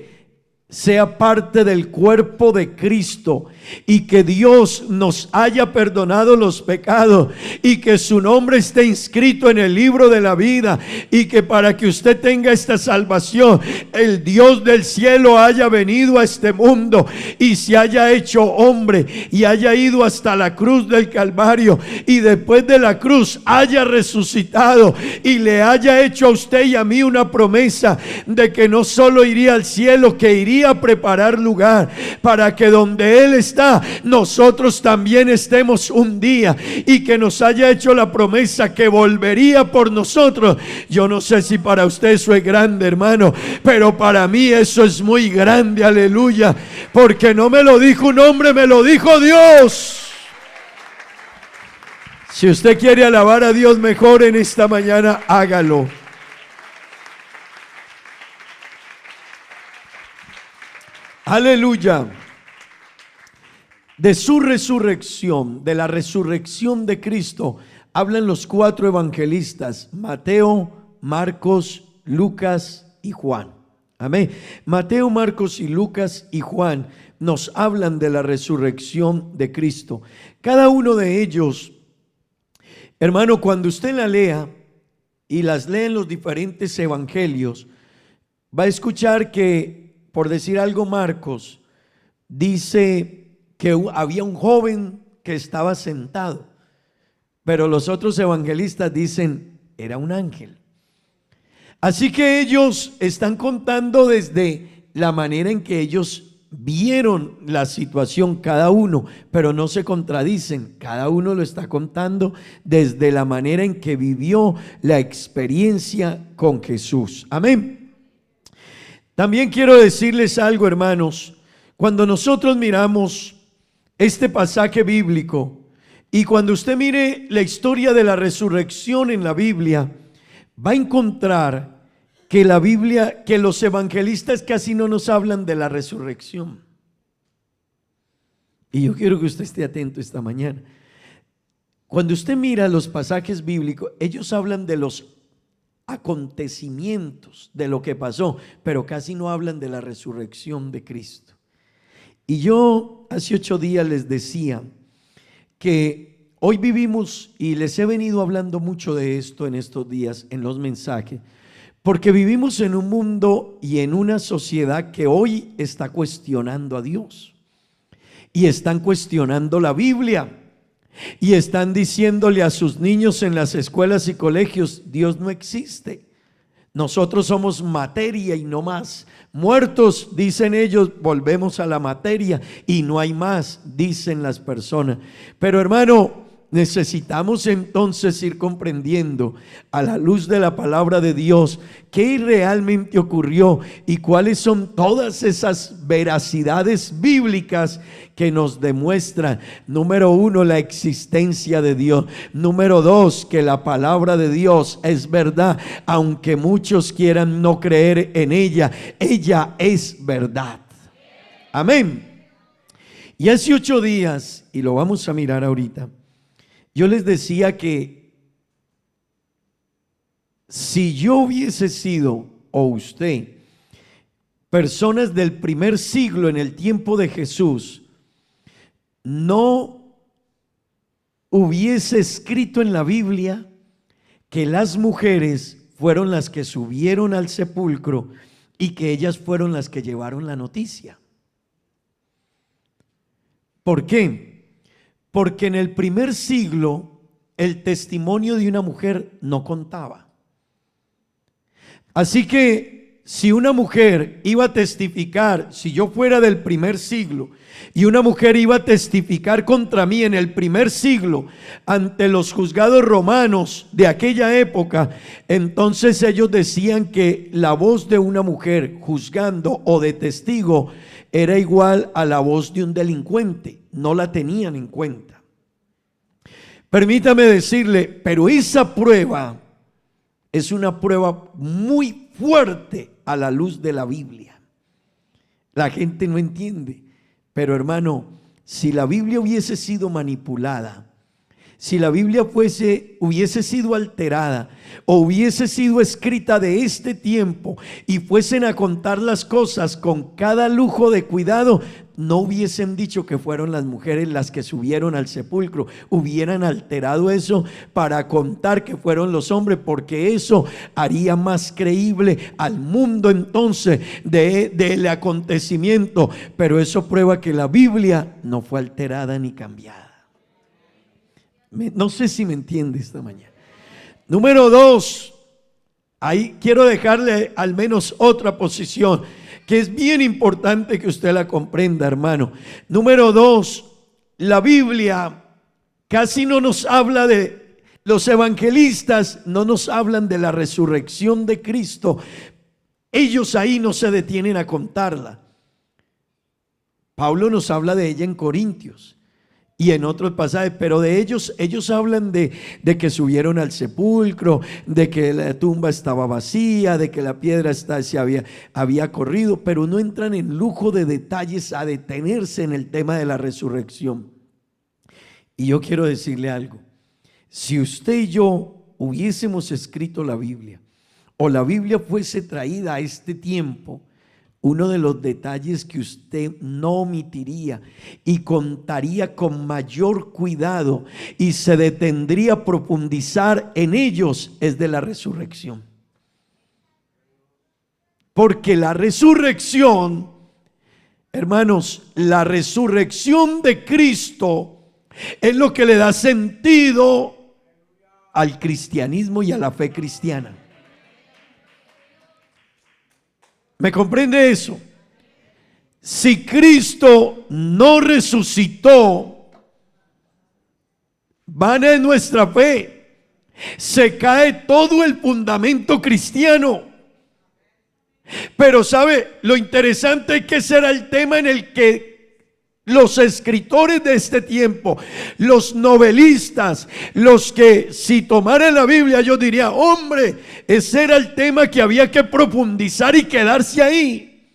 sea parte del cuerpo de Cristo y que Dios nos haya perdonado los pecados y que su nombre esté inscrito en el libro de la vida, y que para que usted tenga esta salvación, el Dios del cielo haya venido a este mundo y se haya hecho hombre y haya ido hasta la cruz del Calvario, y después de la cruz haya resucitado y le haya hecho a usted y a mí una promesa de que no solo iría al cielo, que iría a preparar lugar para que donde Él está, nosotros también estemos un día, y que nos haya hecho la promesa que volvería por nosotros. Yo no sé si para usted eso es grande, hermano, pero para mí eso es muy grande, aleluya, porque no me lo dijo un hombre, me lo dijo Dios. Si usted quiere alabar a Dios mejor en esta mañana, hágalo. Aleluya. De su resurrección, de la resurrección de Cristo, hablan los 4 evangelistas: Mateo, Marcos, Lucas y Juan. Amén. Mateo, Marcos y Lucas y Juan nos hablan de la resurrección de Cristo. Cada uno de ellos, hermano, cuando usted la lea y las lee en los diferentes evangelios, va a escuchar que, por decir algo, Marcos dice que había un joven que estaba sentado, pero los otros evangelistas dicen era un ángel. Así que ellos están contando desde la manera en que ellos vieron la situación cada uno, pero no se contradicen. Cada uno lo está contando desde la manera en que vivió la experiencia con Jesús. Amén. También quiero decirles algo, hermanos. Cuando nosotros miramos este pasaje bíblico y cuando usted mire la historia de la resurrección en la Biblia, va a encontrar que la Biblia, que los evangelistas casi no nos hablan de la resurrección. Y yo quiero que usted esté atento esta mañana. Cuando usted mira los pasajes bíblicos, ellos hablan de los acontecimientos, de lo que pasó, pero casi no hablan de la resurrección de Cristo. Y yo hace 8 días les decía que hoy vivimos, y les he venido hablando mucho de esto en estos días en los mensajes, porque vivimos en un mundo y en una sociedad que hoy está cuestionando a Dios, y están cuestionando la Biblia, y están diciéndole a sus niños en las escuelas y colegios: Dios no existe, nosotros somos materia y no más. Muertos, dicen ellos, volvemos a la materia y no hay más, dicen las personas. Pero hermano, necesitamos entonces ir comprendiendo a la luz de la palabra de Dios qué realmente ocurrió y cuáles son todas esas veracidades bíblicas que nos demuestran, número uno, la existencia de Dios; número dos, que la palabra de Dios es verdad, aunque muchos quieran no creer en ella, ella es verdad. Amén. Y hace 8 días, y lo vamos a mirar ahorita, yo les decía que si yo hubiese sido, o usted, personas del primer siglo en el tiempo de Jesús, no hubiese escrito en la Biblia que las mujeres fueron las que subieron al sepulcro y que ellas fueron las que llevaron la noticia. ¿Por qué? Porque en el primer siglo el testimonio de una mujer no contaba. Así que si una mujer iba a testificar, si yo fuera del primer siglo y una mujer iba a testificar contra mí en el primer siglo ante los juzgados romanos de aquella época, entonces ellos decían que la voz de una mujer juzgando o de testigo era igual a la voz de un delincuente. No la tenían en cuenta. Permítame decirle, pero esa prueba es una prueba muy fuerte a la luz de la Biblia. La gente no entiende, pero hermano, si la Biblia hubiese sido manipulada, si la Biblia hubiese sido alterada o hubiese sido escrita de este tiempo y fuesen a contar las cosas con cada lujo de cuidado, no hubiesen dicho que fueron las mujeres las que subieron al sepulcro, hubieran alterado eso para contar que fueron los hombres, porque eso haría más creíble al mundo entonces del acontecimiento. Pero eso prueba que la Biblia no fue alterada ni cambiada. No sé si me entiende esta mañana. Número 2, ahí quiero dejarle al menos otra posición que es bien importante que usted la comprenda, hermano. Número 2, la Biblia casi no nos habla de, los evangelistas no nos hablan de la resurrección de Cristo. Ellos ahí no se detienen a contarla. Pablo nos habla de ella en Corintios y en otros pasajes, pero de ellos hablan de que subieron al sepulcro, de que la tumba estaba vacía, de que la piedra se había corrido, pero no entran en lujo de detalles a detenerse en el tema de la resurrección. Y yo quiero decirle algo: si usted y yo hubiésemos escrito la Biblia, o la Biblia fuese traída a este tiempo, uno de los detalles que usted no omitiría y contaría con mayor cuidado y se detendría a profundizar en ellos es de la resurrección. Porque la resurrección, hermanos, la resurrección de Cristo es lo que le da sentido al cristianismo y a la fe cristiana. ¿Me comprende eso? Si Cristo no resucitó, vana es nuestra fe. Se cae todo el fundamento cristiano. Pero ¿sabe? Lo interesante es que ese era el tema en el que los escritores de este tiempo, los novelistas, los que si tomaran la Biblia yo diría, hombre, ese era el tema que había que profundizar y quedarse ahí.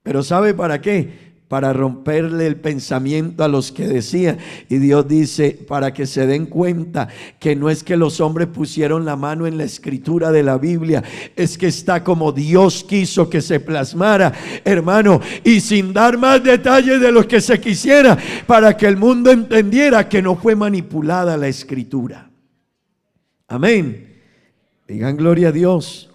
Pero ¿sabe para qué? Para romperle el pensamiento a los que decían. Y Dios dice, para que se den cuenta que no es que los hombres pusieron la mano en la escritura de la Biblia, es que está como Dios quiso que se plasmara, hermano, y sin dar más detalles de lo que se quisiera, para que el mundo entendiera que no fue manipulada la escritura. Amén. Digan gloria a Dios.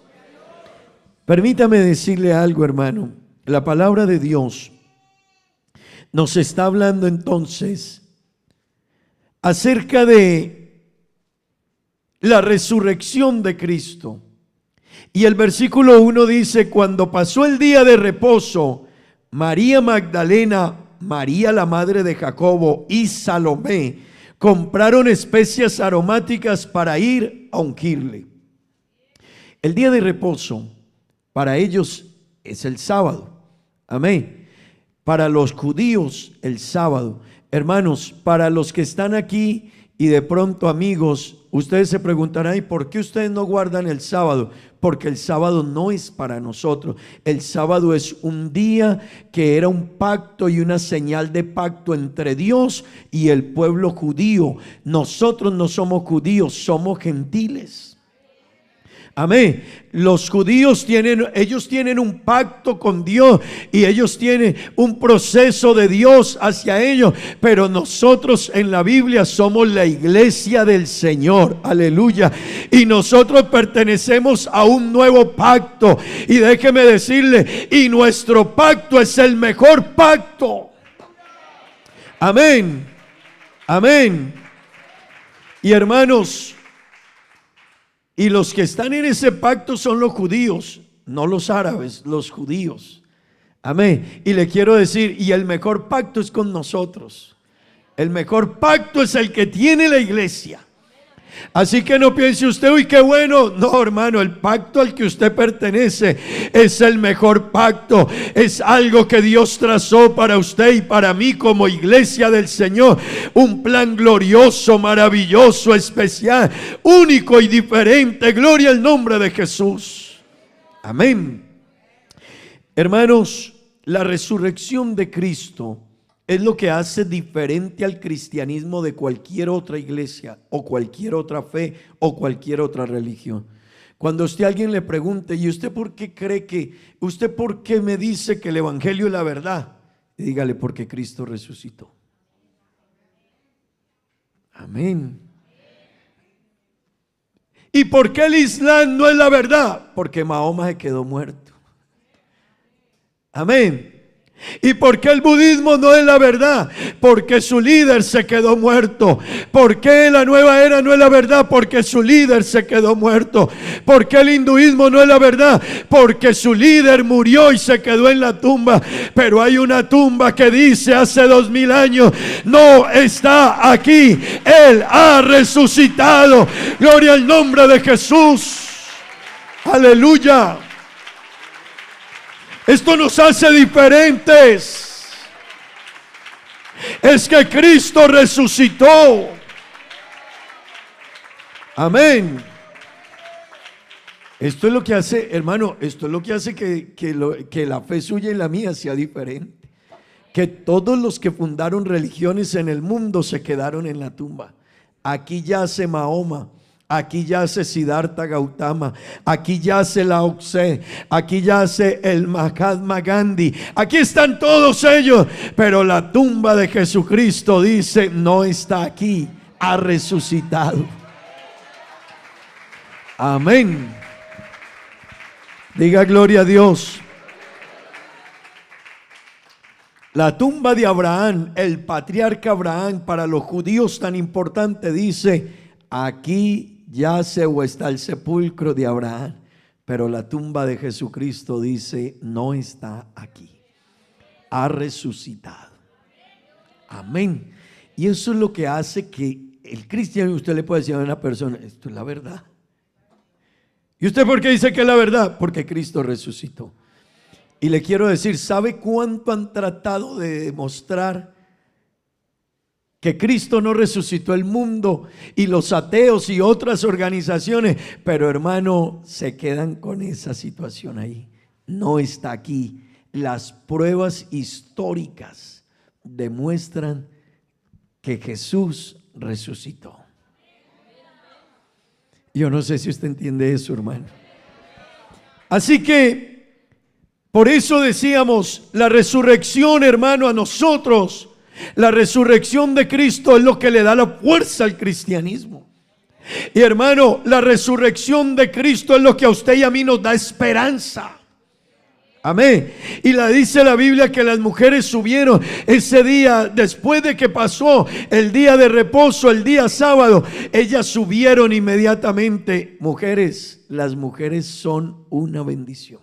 Permítame decirle algo, hermano. La palabra de Dios nos está hablando entonces acerca de la resurrección de Cristo. Y el versículo 1 dice: cuando pasó el día de reposo, María Magdalena, María la madre de Jacobo y Salomé compraron especias aromáticas para ir a ungirle. El día de reposo para ellos es el sábado. Amén. Para los judíos el sábado. Hermanos, para los que están aquí y de pronto amigos, ustedes se preguntarán, ¿y por qué ustedes no guardan el sábado? Porque el sábado no es para nosotros. El sábado es un día que era un pacto y una señal de pacto entre Dios y el pueblo judío. Nosotros no somos judíos, somos gentiles. Amén. Los judíos ellos tienen un pacto con Dios y ellos tienen un proceso de Dios hacia ellos, pero nosotros en la Biblia somos la iglesia del Señor, aleluya, y nosotros pertenecemos a un nuevo pacto, y déjeme decirle, y nuestro pacto es el mejor pacto. Amén, amén. Y hermanos, y los que están en ese pacto son los judíos, no los árabes, los judíos. Amén. Y le quiero decir, y el mejor pacto es con nosotros. El mejor pacto es el que tiene la iglesia. Así que no piense usted, uy, qué bueno. No, hermano, el pacto al que usted pertenece es el mejor pacto. Es algo que Dios trazó para usted y para mí como iglesia del Señor. Un plan glorioso, maravilloso, especial, único y diferente. Gloria al nombre de Jesús. Amén. Hermanos, la resurrección de Cristo es lo que hace diferente al cristianismo de cualquier otra iglesia o cualquier otra fe o cualquier otra religión. Cuando usted a alguien le pregunte, ¿y usted por qué cree que, usted por qué me dice que el evangelio es la verdad? Y dígale, porque Cristo resucitó. Amén. ¿Y por qué el Islam no es la verdad? Porque Mahoma se quedó muerto. Amén. ¿Y por qué el budismo no es la verdad? Porque su líder se quedó muerto. ¿Por qué la nueva era no es la verdad? Porque su líder se quedó muerto. ¿Por qué el hinduismo no es la verdad? Porque su líder murió y se quedó en la tumba. Pero hay una tumba que dice hace 2000 años, no está aquí, Él ha resucitado. Gloria al nombre de Jesús. Aleluya. Esto nos hace diferentes. Es que Cristo resucitó. Amén. Esto es lo que hace, hermano, esto es lo que hace que la fe suya y la mía sea diferente. Que todos los que fundaron religiones en el mundo se quedaron en la tumba. Aquí yace Mahoma. Aquí yace Siddhartha Gautama, aquí yace Lao Tse, aquí yace el Mahatma Gandhi, aquí están todos ellos, pero la tumba de Jesucristo dice, no está aquí, ha resucitado. Amén. Diga gloria a Dios. La tumba de Abraham, el patriarca Abraham, para los judíos tan importante, dice, aquí yace o está el sepulcro de Abraham, pero la tumba de Jesucristo dice, no está aquí, ha resucitado. Amén. Y eso es lo que hace que el cristiano, usted le puede decir a una persona, esto es la verdad. ¿Y usted por qué dice que es la verdad? Porque Cristo resucitó. Y le quiero decir, ¿sabe cuánto han tratado de demostrar que Cristo no resucitó el mundo y los ateos y otras organizaciones? Pero hermano, se quedan con esa situación ahí. No está aquí. Las pruebas históricas demuestran que Jesús resucitó. Yo no sé si usted entiende eso, hermano. Así que, por eso decíamos, la resurrección, hermano, a nosotros, la resurrección de Cristo es lo que le da la fuerza al cristianismo. Y hermano, la resurrección de Cristo es lo que a usted y a mí nos da esperanza. Amén. Y dice la Biblia que las mujeres subieron ese día, después de que pasó el día de reposo, el día sábado, ellas subieron inmediatamente. Mujeres, las mujeres son una bendición.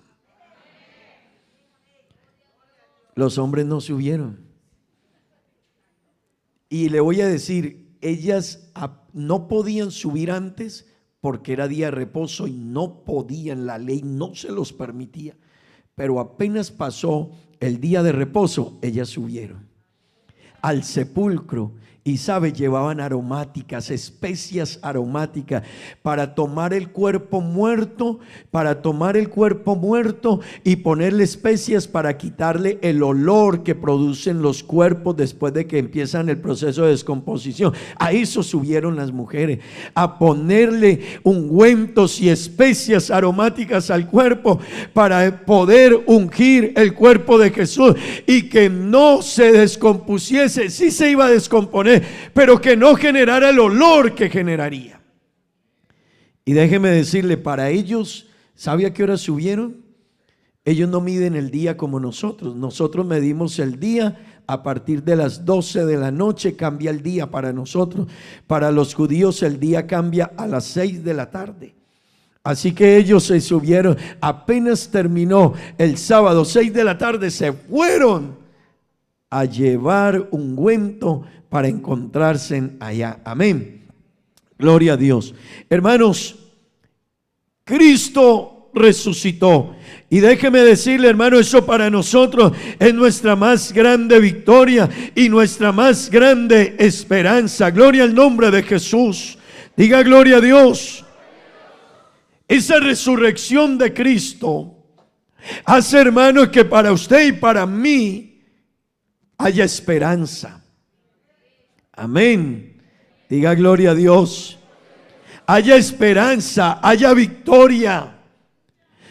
Los hombres no subieron. Y le voy a decir, ellas no podían subir antes porque era día de reposo y no podían, la ley no se los permitía. Pero apenas pasó el día de reposo, ellas subieron al sepulcro. Y sabe, llevaban aromáticas, especias aromáticas para tomar el cuerpo muerto, y ponerle especias para quitarle el olor que producen los cuerpos después de que empiezan el proceso de descomposición. A eso subieron las mujeres, a ponerle ungüentos y especias aromáticas al cuerpo para poder ungir el cuerpo de Jesús y que no se descompusiese. Sí se iba a descomponer, pero que no generara el olor que generaría. Y déjeme decirle, para ellos, ¿sabe a qué hora subieron? Ellos no miden el día como nosotros. Nosotros medimos el día a partir de las 12 de la noche, cambia el día para nosotros. Para los judíos el día cambia a las 6 de la tarde. Así que ellos se subieron, apenas terminó el sábado, 6 de la tarde, se fueron a llevar ungüento para encontrarse allá. Amén. Gloria a Dios. Hermanos, Cristo resucitó. Y déjeme decirle, hermano, eso para nosotros es nuestra más grande victoria y nuestra más grande esperanza. Gloria al nombre de Jesús. Diga gloria a Dios. Esa resurrección de Cristo hace, hermano, que para usted y para mí haya esperanza. Amén. Diga gloria a Dios. Haya esperanza, haya victoria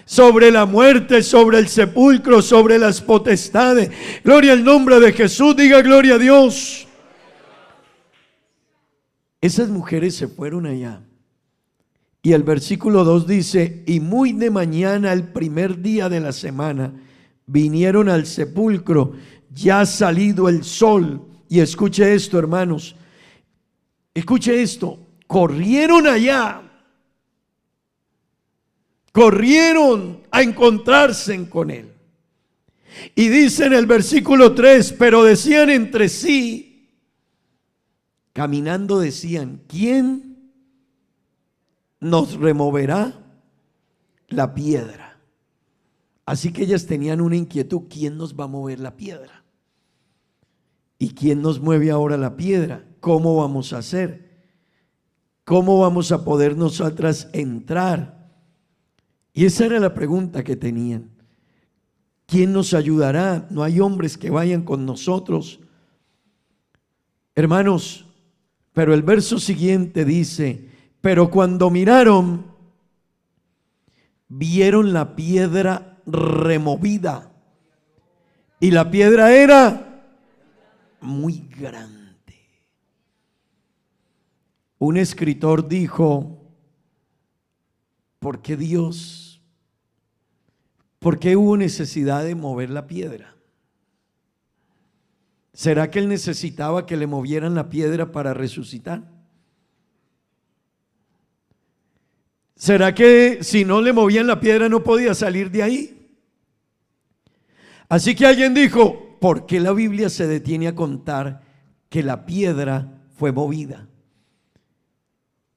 sobre la muerte, sobre el sepulcro, sobre las potestades. Gloria al nombre de Jesús. Diga gloria a Dios. Esas mujeres se fueron allá. Y el versículo 2 dice: y muy de mañana, el primer día de la semana, vinieron al sepulcro, ya salido el sol. Y escuche esto, hermanos, escuche esto, corrieron allá, corrieron a encontrarse con él. Y dice en el versículo 3, pero decían entre sí, caminando decían, ¿quién nos removerá la piedra? Así que ellas tenían una inquietud, ¿quién nos va a mover la piedra? ¿Y quién nos mueve ahora la piedra? ¿Cómo vamos a hacer? ¿Cómo vamos a poder nosotras entrar? Y esa era la pregunta que tenían. ¿Quién nos ayudará? No hay hombres que vayan con nosotros. Hermanos, pero el verso siguiente dice, pero cuando miraron, vieron la piedra removida. Y la piedra era muy grande. Un escritor dijo, ¿por qué Dios? ¿Por qué hubo necesidad de mover la piedra? ¿Será que él necesitaba que le movieran la piedra para resucitar? ¿Será que si no le movían la piedra no podía salir de ahí? Así que alguien dijo, ¿por qué la Biblia se detiene a contar que la piedra fue movida?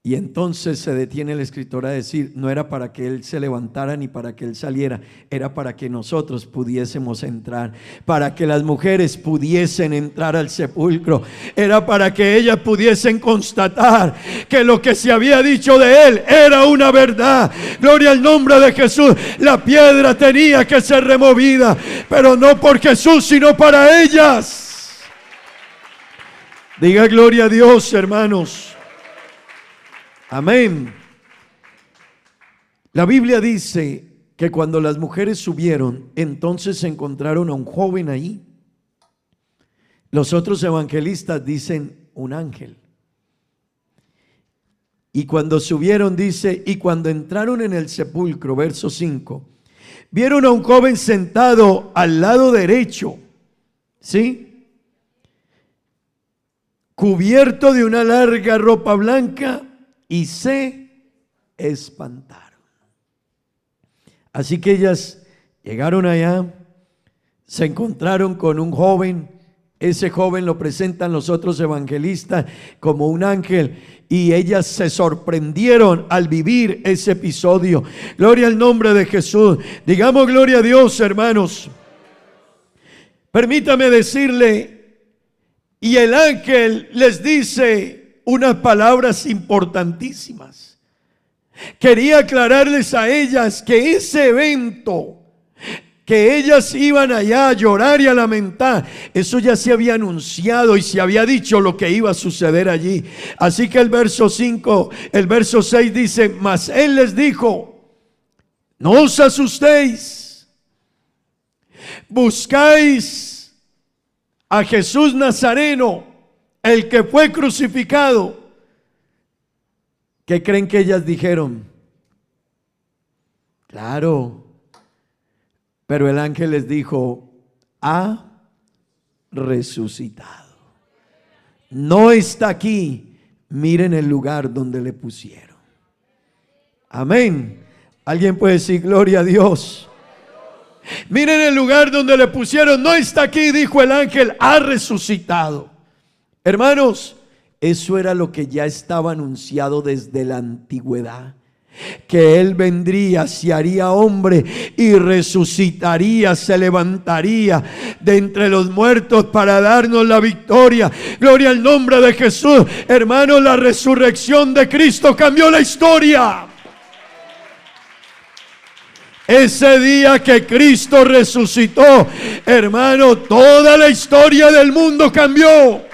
Y entonces se detiene el escritor a decir, no era para que él se levantara ni para que él saliera, era para que nosotros pudiésemos entrar, para que las mujeres pudiesen entrar al sepulcro, era para que ellas pudiesen constatar que lo que se había dicho de él era una verdad. Gloria al nombre de Jesús. La piedra tenía que ser removida, pero no por Jesús, sino para ellas. Diga gloria a Dios, hermanos. Amén. La Biblia dice que cuando las mujeres subieron, entonces encontraron a un joven ahí. Los otros evangelistas dicen un ángel. Y cuando subieron, dice, y cuando entraron en el sepulcro, verso 5, vieron a un joven sentado al lado derecho, ¿sí? Cubierto de una larga ropa blanca, y se espantaron. Así que ellas llegaron allá, se encontraron con un joven ese joven lo presentan los otros evangelistas como un ángel, y ellas se sorprendieron al vivir ese episodio. Gloria al nombre de Jesús. Digamos gloria a Dios, hermanos. Permítame decirle, y el ángel les dice unas palabras importantísimas. Quería aclararles a ellas que ese evento, que ellas iban allá a llorar y a lamentar, eso ya se había anunciado y se había dicho lo que iba a suceder allí. Así que el verso 6 dice: mas él les dijo, no os asustéis, buscáis a Jesús Nazareno, el que fue crucificado. ¿Qué creen que ellas dijeron? Claro, pero el ángel les dijo: ha resucitado. No está aquí. Miren el lugar donde le pusieron. Amén. Alguien puede decir gloria a Dios. Miren el lugar donde le pusieron. No está aquí, dijo el ángel, ha resucitado. Hermanos, eso era lo que ya estaba anunciado desde la antigüedad, que Él vendría, se haría hombre y resucitaría, se levantaría de entre los muertos para darnos la victoria. Gloria al nombre de Jesús. Hermanos, la resurrección de Cristo cambió la historia. Ese día que Cristo resucitó, hermano, toda la historia del mundo cambió.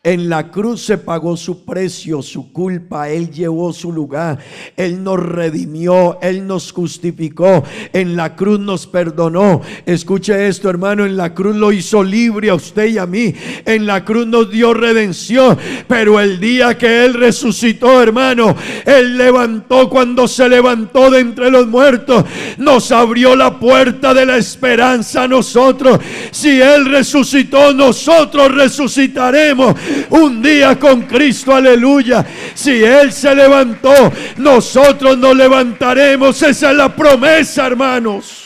En la cruz se pagó su precio, su culpa. Él llevó su lugar. Él nos redimió, Él nos justificó. En la cruz nos perdonó. Escuche esto, hermano, en la cruz lo hizo libre a usted y a mí. En la cruz nos dio redención. Pero el día que Él resucitó, hermano, Él levantó, cuando se levantó de entre los muertos, nos abrió la puerta de la esperanza a nosotros. Si Él resucitó, nosotros resucitaremos un día con Cristo, aleluya. Si Él se levantó, nosotros nos levantaremos. Esa es la promesa, hermanos.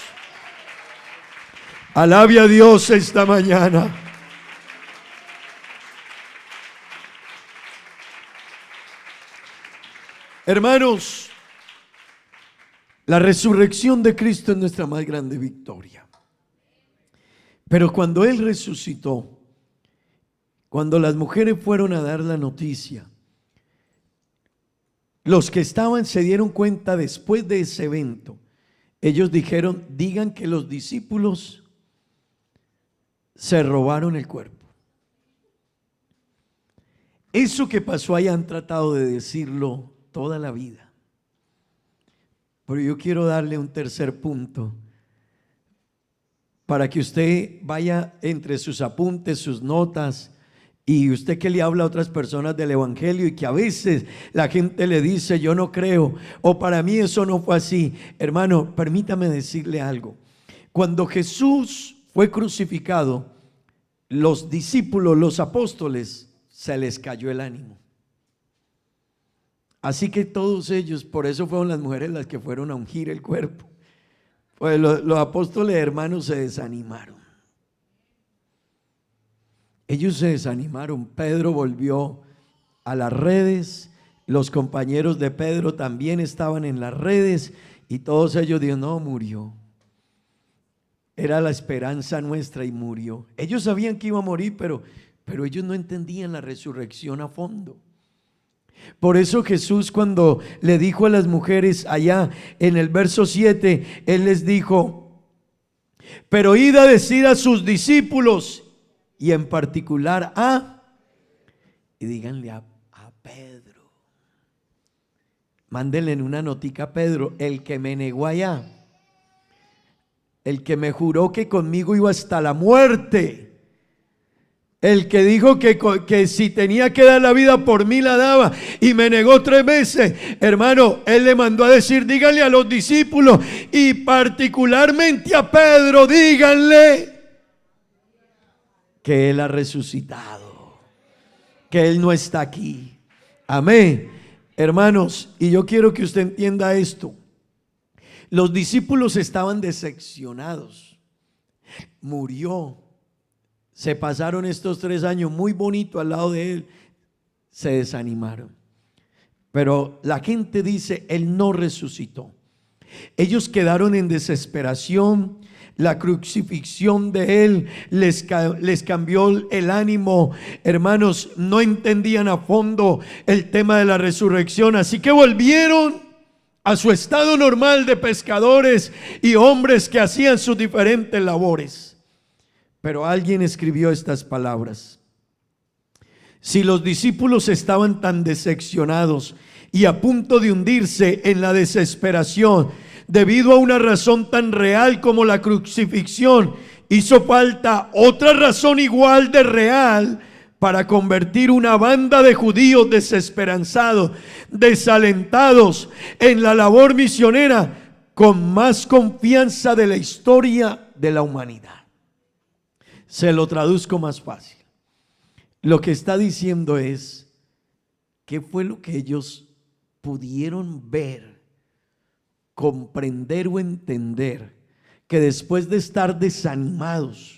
Alabe a Dios esta mañana. Hermanos, la resurrección de Cristo es nuestra más grande victoria. Pero cuando Él resucitó, cuando las mujeres fueron a dar la noticia, los que estaban se dieron cuenta después de ese evento. Ellos dijeron: digan que los discípulos se robaron el cuerpo. Eso que pasó ahí han tratado de decirlo toda la vida. Pero yo quiero darle un tercer punto para que usted vaya entre sus apuntes, sus notas. Y usted que le habla a otras personas del evangelio y que a veces la gente le dice: yo no creo, o para mí eso no fue así. Hermano, permítame decirle algo. Cuando Jesús fue crucificado, los discípulos, los apóstoles, se les cayó el ánimo. Así que todos ellos, por eso fueron las mujeres las que fueron a ungir el cuerpo. Pues los apóstoles, hermanos, se desanimaron. Ellos se desanimaron. Pedro volvió a las redes. Los compañeros de Pedro también estaban en las redes. Y todos ellos dijeron: no, murió. Era la esperanza nuestra y murió. Ellos sabían que iba a morir, pero ellos no entendían la resurrección a fondo. Por eso Jesús, cuando le dijo a las mujeres allá en el verso 7, Él les dijo: pero id a decir a sus discípulos, y en particular y díganle a Pedro, mándenle en una notica a Pedro, el que me negó allá, el que me juró que conmigo iba hasta la muerte, el que dijo que si tenía que dar la vida por mí la daba y me negó 3 veces. Hermano, Él le mandó a decir: díganle a los discípulos y particularmente a Pedro, díganle que Él ha resucitado, que Él no está aquí. Amén. Hermanos, y yo quiero que usted entienda esto. Los discípulos estaban decepcionados. Murió. Se pasaron estos 3 años muy bonito al lado de él, se desanimaron. Pero la gente dice, él no resucitó. Ellos quedaron en desesperación. La crucifixión de él les cambió el ánimo. Hermanos, no entendían a fondo el tema de la resurrección, así que volvieron a su estado normal de pescadores y hombres que hacían sus diferentes labores. Pero alguien escribió estas palabras: si los discípulos estaban tan decepcionados y a punto de hundirse en la desesperación debido a una razón tan real como la crucifixión, hizo falta otra razón igual de real para convertir una banda de judíos desesperanzados, desalentados en la labor misionera, con más confianza de la historia de la humanidad. Se lo traduzco más fácil. Lo que está diciendo es, ¿qué fue lo que ellos pudieron ver, comprender o entender? Que después de estar desanimados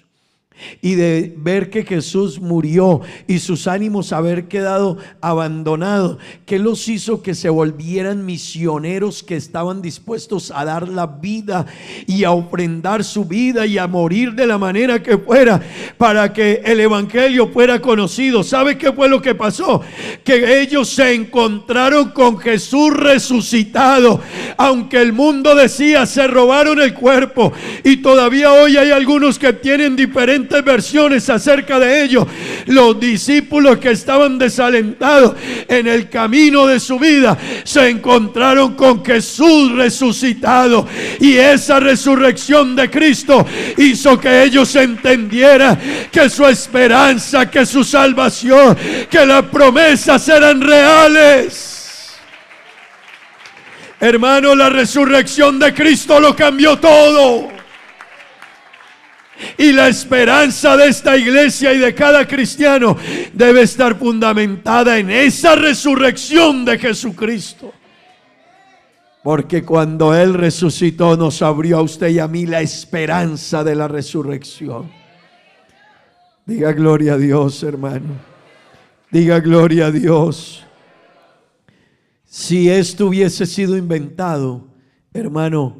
y de ver que Jesús murió y sus ánimos haber quedado abandonados, ¿qué los hizo que se volvieran misioneros que estaban dispuestos a dar la vida y a ofrendar su vida y a morir de la manera que fuera para que el evangelio fuera conocido? ¿Sabe qué fue lo que pasó? Que ellos se encontraron con Jesús resucitado. Aunque el mundo decía se robaron el cuerpo, y todavía hoy hay algunos que tienen diferentes versiones acerca de ello, los discípulos que estaban desalentados en el camino de su vida se encontraron con Jesús resucitado, y esa resurrección de Cristo hizo que ellos entendieran que su esperanza, que su salvación, que las promesas eran reales. Hermano, la resurrección de Cristo lo cambió todo. Y la esperanza de esta iglesia y de cada cristiano debe estar fundamentada en esa resurrección de Jesucristo. Porque cuando Él resucitó, nos abrió a usted y a mí la esperanza de la resurrección. Diga gloria a Dios, hermano. Diga gloria a Dios. Si esto hubiese sido inventado, hermano,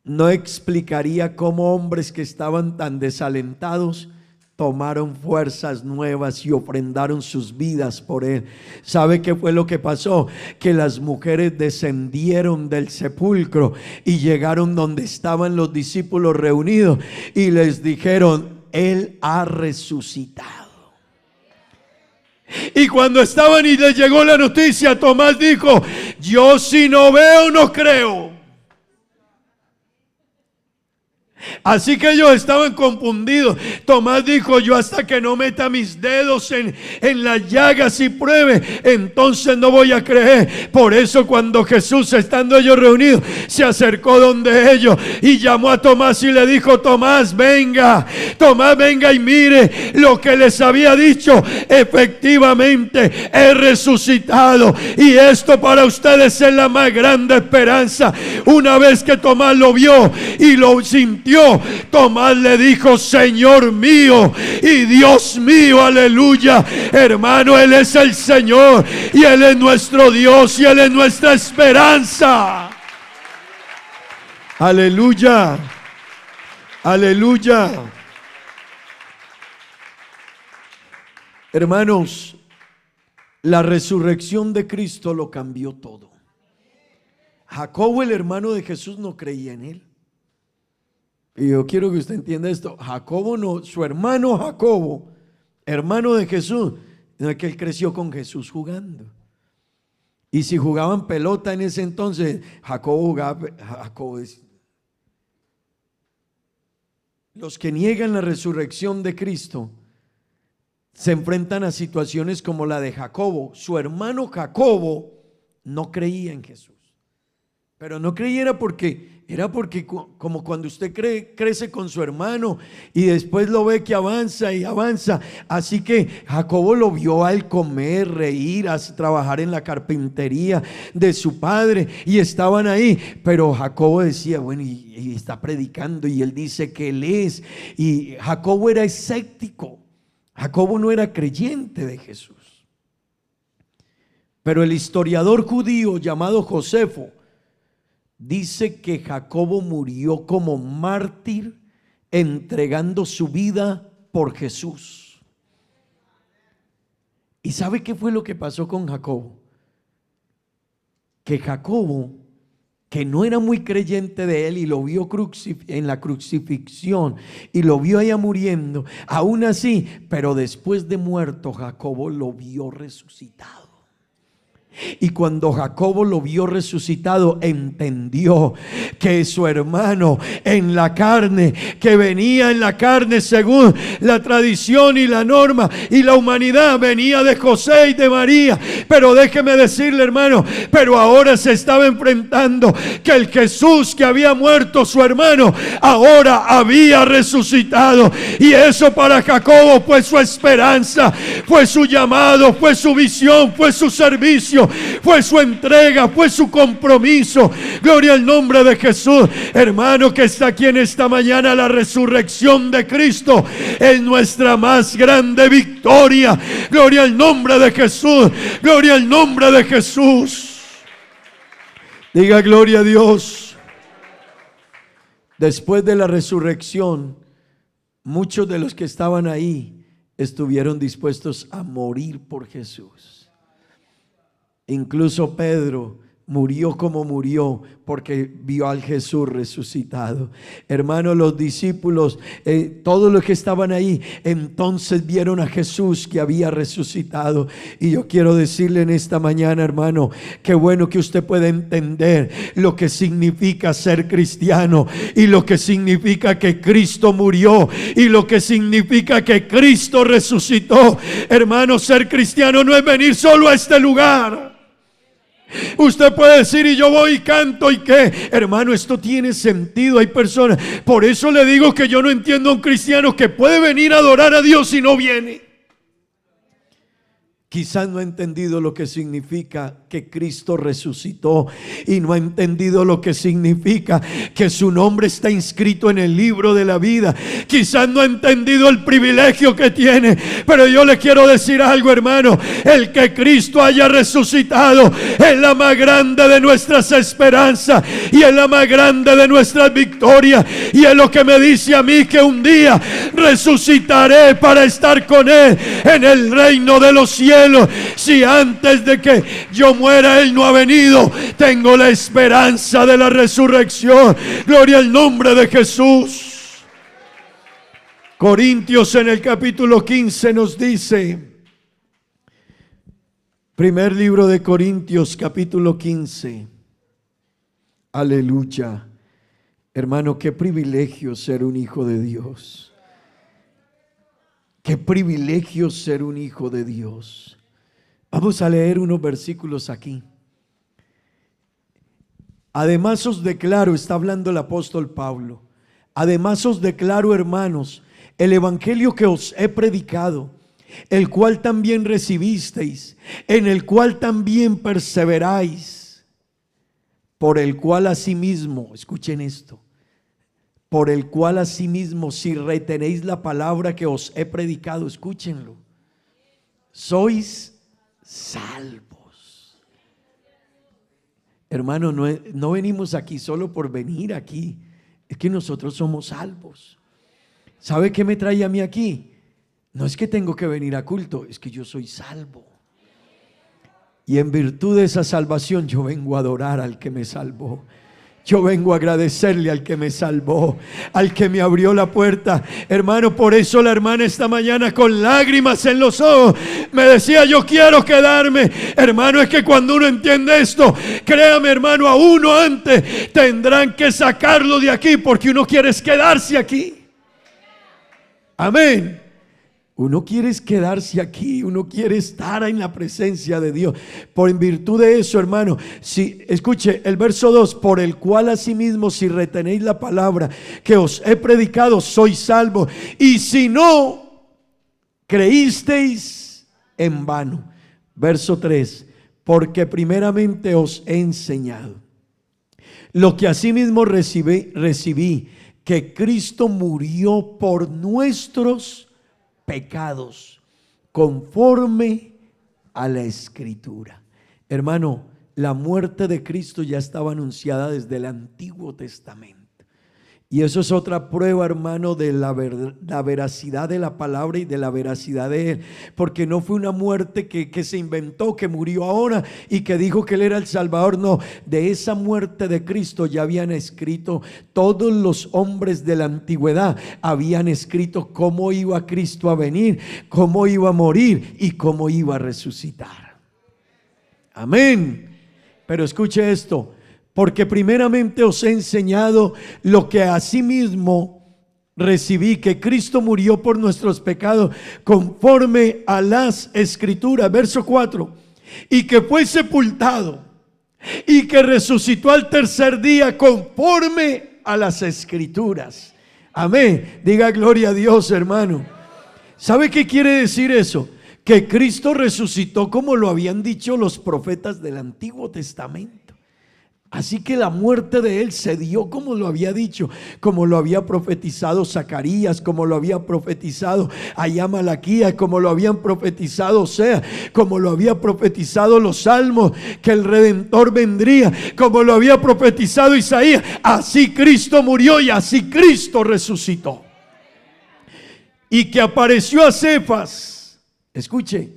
no explicaría cómo hombres que estaban tan desalentados tomaron fuerzas nuevas y ofrendaron sus vidas por Él. ¿Sabe qué fue lo que pasó? Que las mujeres descendieron del sepulcro y llegaron donde estaban los discípulos reunidos y les dijeron: Él ha resucitado. Y cuando estaban y les llegó la noticia, Tomás dijo: yo si no veo, no creo. Así que ellos estaban confundidos. Tomás dijo: yo hasta que no meta mis dedos en las llagas y pruebe, entonces no voy a creer. Por eso cuando Jesús, estando ellos reunidos, se acercó donde ellos y llamó a Tomás y le dijo: Tomás, venga. Tomás, venga y mire lo que les había dicho. Efectivamente he resucitado, y esto para ustedes es la más grande esperanza. Una vez que Tomás lo vio y lo sintió, Tomás le dijo: Señor mío y Dios mío, aleluya. Hermano, Él es el Señor y Él es nuestro Dios y Él es nuestra esperanza. Aleluya, aleluya. Hermanos, la resurrección de Cristo lo cambió todo. Jacobo, el hermano de Jesús, no creía en Él. Y yo quiero que usted entienda esto. Jacobo no, su hermano Jacobo, hermano de Jesús, no es que él creció con Jesús jugando. Y si jugaban pelota en ese entonces, Jacobo jugaba. Los que niegan la resurrección de Cristo se enfrentan a situaciones como la de Jacobo. Su hermano Jacobo no creía en Jesús. Pero no creyera porque era porque como cuando usted crece con su hermano y después lo ve que avanza y avanza. Así que Jacobo lo vio a él comer, reír, trabajar en la carpintería de su padre y estaban ahí. Pero Jacobo decía, bueno, y está predicando y él dice que él es. Y Jacobo era escéptico. Jacobo no era creyente de Jesús. Pero el historiador judío llamado Josefo dice que Jacobo murió como mártir entregando su vida por Jesús. ¿Y sabe qué fue lo que pasó con Jacobo? Que Jacobo, que no era muy creyente de él y lo vio en la crucifixión y lo vio allá muriendo, aún así, pero después de muerto, Jacobo lo vio resucitado. Y cuando Jacobo lo vio resucitado, entendió que su hermano en la carne, que venía en la carne según la tradición y la norma y la humanidad, venía de José y de María. Pero déjeme decirle, hermano, pero ahora se estaba enfrentando que el Jesús que había muerto su hermano, ahora había resucitado. Y eso para Jacobo fue su esperanza, fue su llamado, fue su visión, fue su servicio, fue su entrega, fue su compromiso. Gloria al nombre de Jesús. Hermano que está aquí en esta mañana, la resurrección de Cristo es nuestra más grande victoria. Gloria al nombre de Jesús. Gloria al nombre de Jesús. Diga gloria a Dios. Después de la resurrección, muchos de los que estaban ahí estuvieron dispuestos a morir por Jesús. Incluso Pedro murió como murió porque vio al Jesús resucitado. Hermanos, los discípulos, todos los que estaban ahí, entonces vieron a Jesús que había resucitado. Y yo quiero decirle en esta mañana, hermano, qué bueno que usted pueda entender lo que significa ser cristiano y lo que significa que Cristo murió y lo que significa que Cristo resucitó. Hermano, ser cristiano no es venir solo a este lugar. Usted puede decir, y yo voy y canto, y qué, hermano, esto tiene sentido. Hay personas, por eso le digo que yo no entiendo a un cristiano que puede venir a adorar a Dios y no viene. Quizás no ha entendido lo que significa que Cristo resucitó y no ha entendido lo que significa que su nombre está inscrito en el libro de la vida. Quizás no ha entendido el privilegio que tiene, pero yo le quiero decir algo, hermano. El que Cristo haya resucitado es la más grande de nuestras esperanzas y es la más grande de nuestras victorias. Y es lo que me dice a mí, que un día resucitaré para estar con Él en el reino de los cielos. Si antes de que yo muera Él no ha venido, tengo la esperanza de la resurrección. Gloria al nombre de Jesús. Corintios en el capítulo 15 nos dice, primer libro de Corintios capítulo 15. Aleluya. Hermano, qué privilegio ser un hijo de Dios. Qué privilegio ser un hijo de Dios. Vamos a leer unos versículos aquí. Además os declaro, está hablando el apóstol Pablo, además os declaro, hermanos, el evangelio que os he predicado, el cual también recibisteis, en el cual también perseveráis, por el cual asimismo, escuchen esto, por el cual asimismo, si retenéis la palabra que os he predicado, escúchenlo, sois salvos. Hermano, no venimos aquí solo por venir aquí, es que nosotros somos salvos. ¿Sabe qué me trae a mí aquí? No es que tengo que venir a culto, es que yo soy salvo. Y en virtud de esa salvación yo vengo a adorar al que me salvó. Yo vengo a agradecerle al que me salvó, al que me abrió la puerta. Hermano, por eso la hermana esta mañana con lágrimas en los ojos me decía, yo quiero quedarme. Hermano, es que cuando uno entiende esto, créame, hermano, a uno antes tendrán que sacarlo de aquí porque uno quiere quedarse aquí. Amén. Uno quiere quedarse aquí, uno quiere estar en la presencia de Dios. Por en virtud de eso, hermano, si escuche el verso 2, por el cual asimismo si retenéis la palabra que os he predicado, sois salvos. Y si no, creísteis en vano. Verso 3, porque primeramente os he enseñado lo que asimismo recibí, que Cristo murió por nuestros pecados, conforme a la Escritura. Hermano, la muerte de Cristo ya estaba anunciada desde el Antiguo Testamento. Y eso es otra prueba, hermano, de la veracidad de la palabra y de la veracidad de Él. Porque no fue una muerte que se inventó, que murió ahora y que dijo que Él era el Salvador. No, de esa muerte de Cristo ya habían escrito todos los hombres de la antigüedad. Habían escrito cómo iba Cristo a venir, cómo iba a morir y cómo iba a resucitar. Amén. Pero escuche esto. Porque primeramente os he enseñado lo que asimismo recibí, que Cristo murió por nuestros pecados conforme a las Escrituras. Verso 4, y que fue sepultado y que resucitó al tercer día conforme a las Escrituras. Amén. Diga gloria a Dios, hermano. ¿Sabe qué quiere decir eso? Que Cristo resucitó como lo habían dicho los profetas del Antiguo Testamento. Así que la muerte de Él se dio como lo había dicho, como lo había profetizado Zacarías, como lo había profetizado allá Malaquías, como lo habían profetizado Oseas, como lo había profetizado los Salmos, que el Redentor vendría, como lo había profetizado Isaías. Así Cristo murió y así Cristo resucitó. Y que apareció a Cefas. Escuche,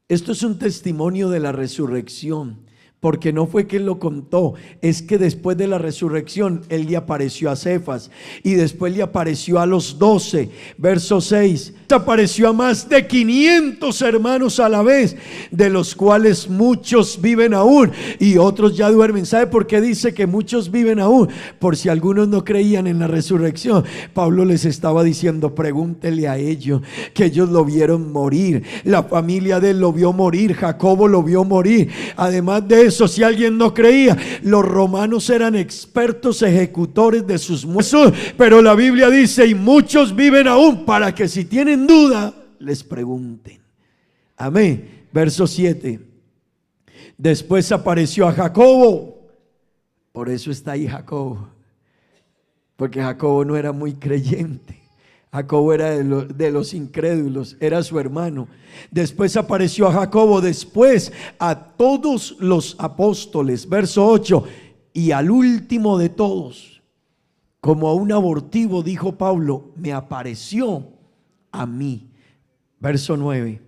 esto es un testimonio de la resurrección. Porque no fue que Él lo contó, es que después de la resurrección Él le apareció a Cefas y después le apareció a los 12. Verso 6, apareció a más de 500 hermanos a la vez, de los cuales muchos viven aún y otros ya duermen. ¿Sabe por qué dice que muchos viven aún? Por si algunos no creían en la resurrección. Pablo les estaba diciendo, pregúntele a ellos, que ellos lo vieron morir, la familia de él lo vio morir, Jacobo lo vio morir. Además de eso, si alguien no creía, los romanos eran expertos ejecutores de sus muertos. Pero la Biblia dice, y muchos viven aún, para que si tienen duda, les pregunten. Amén. Verso 7. Después apareció a Jacobo. Por eso está ahí Jacobo, porque Jacobo no era muy creyente. Jacobo era de los incrédulos, era su hermano. Después apareció a Jacobo, después a todos los apóstoles. Verso 8, y al último de todos, como a un abortivo, dijo Pablo, me apareció a mí. Verso 9,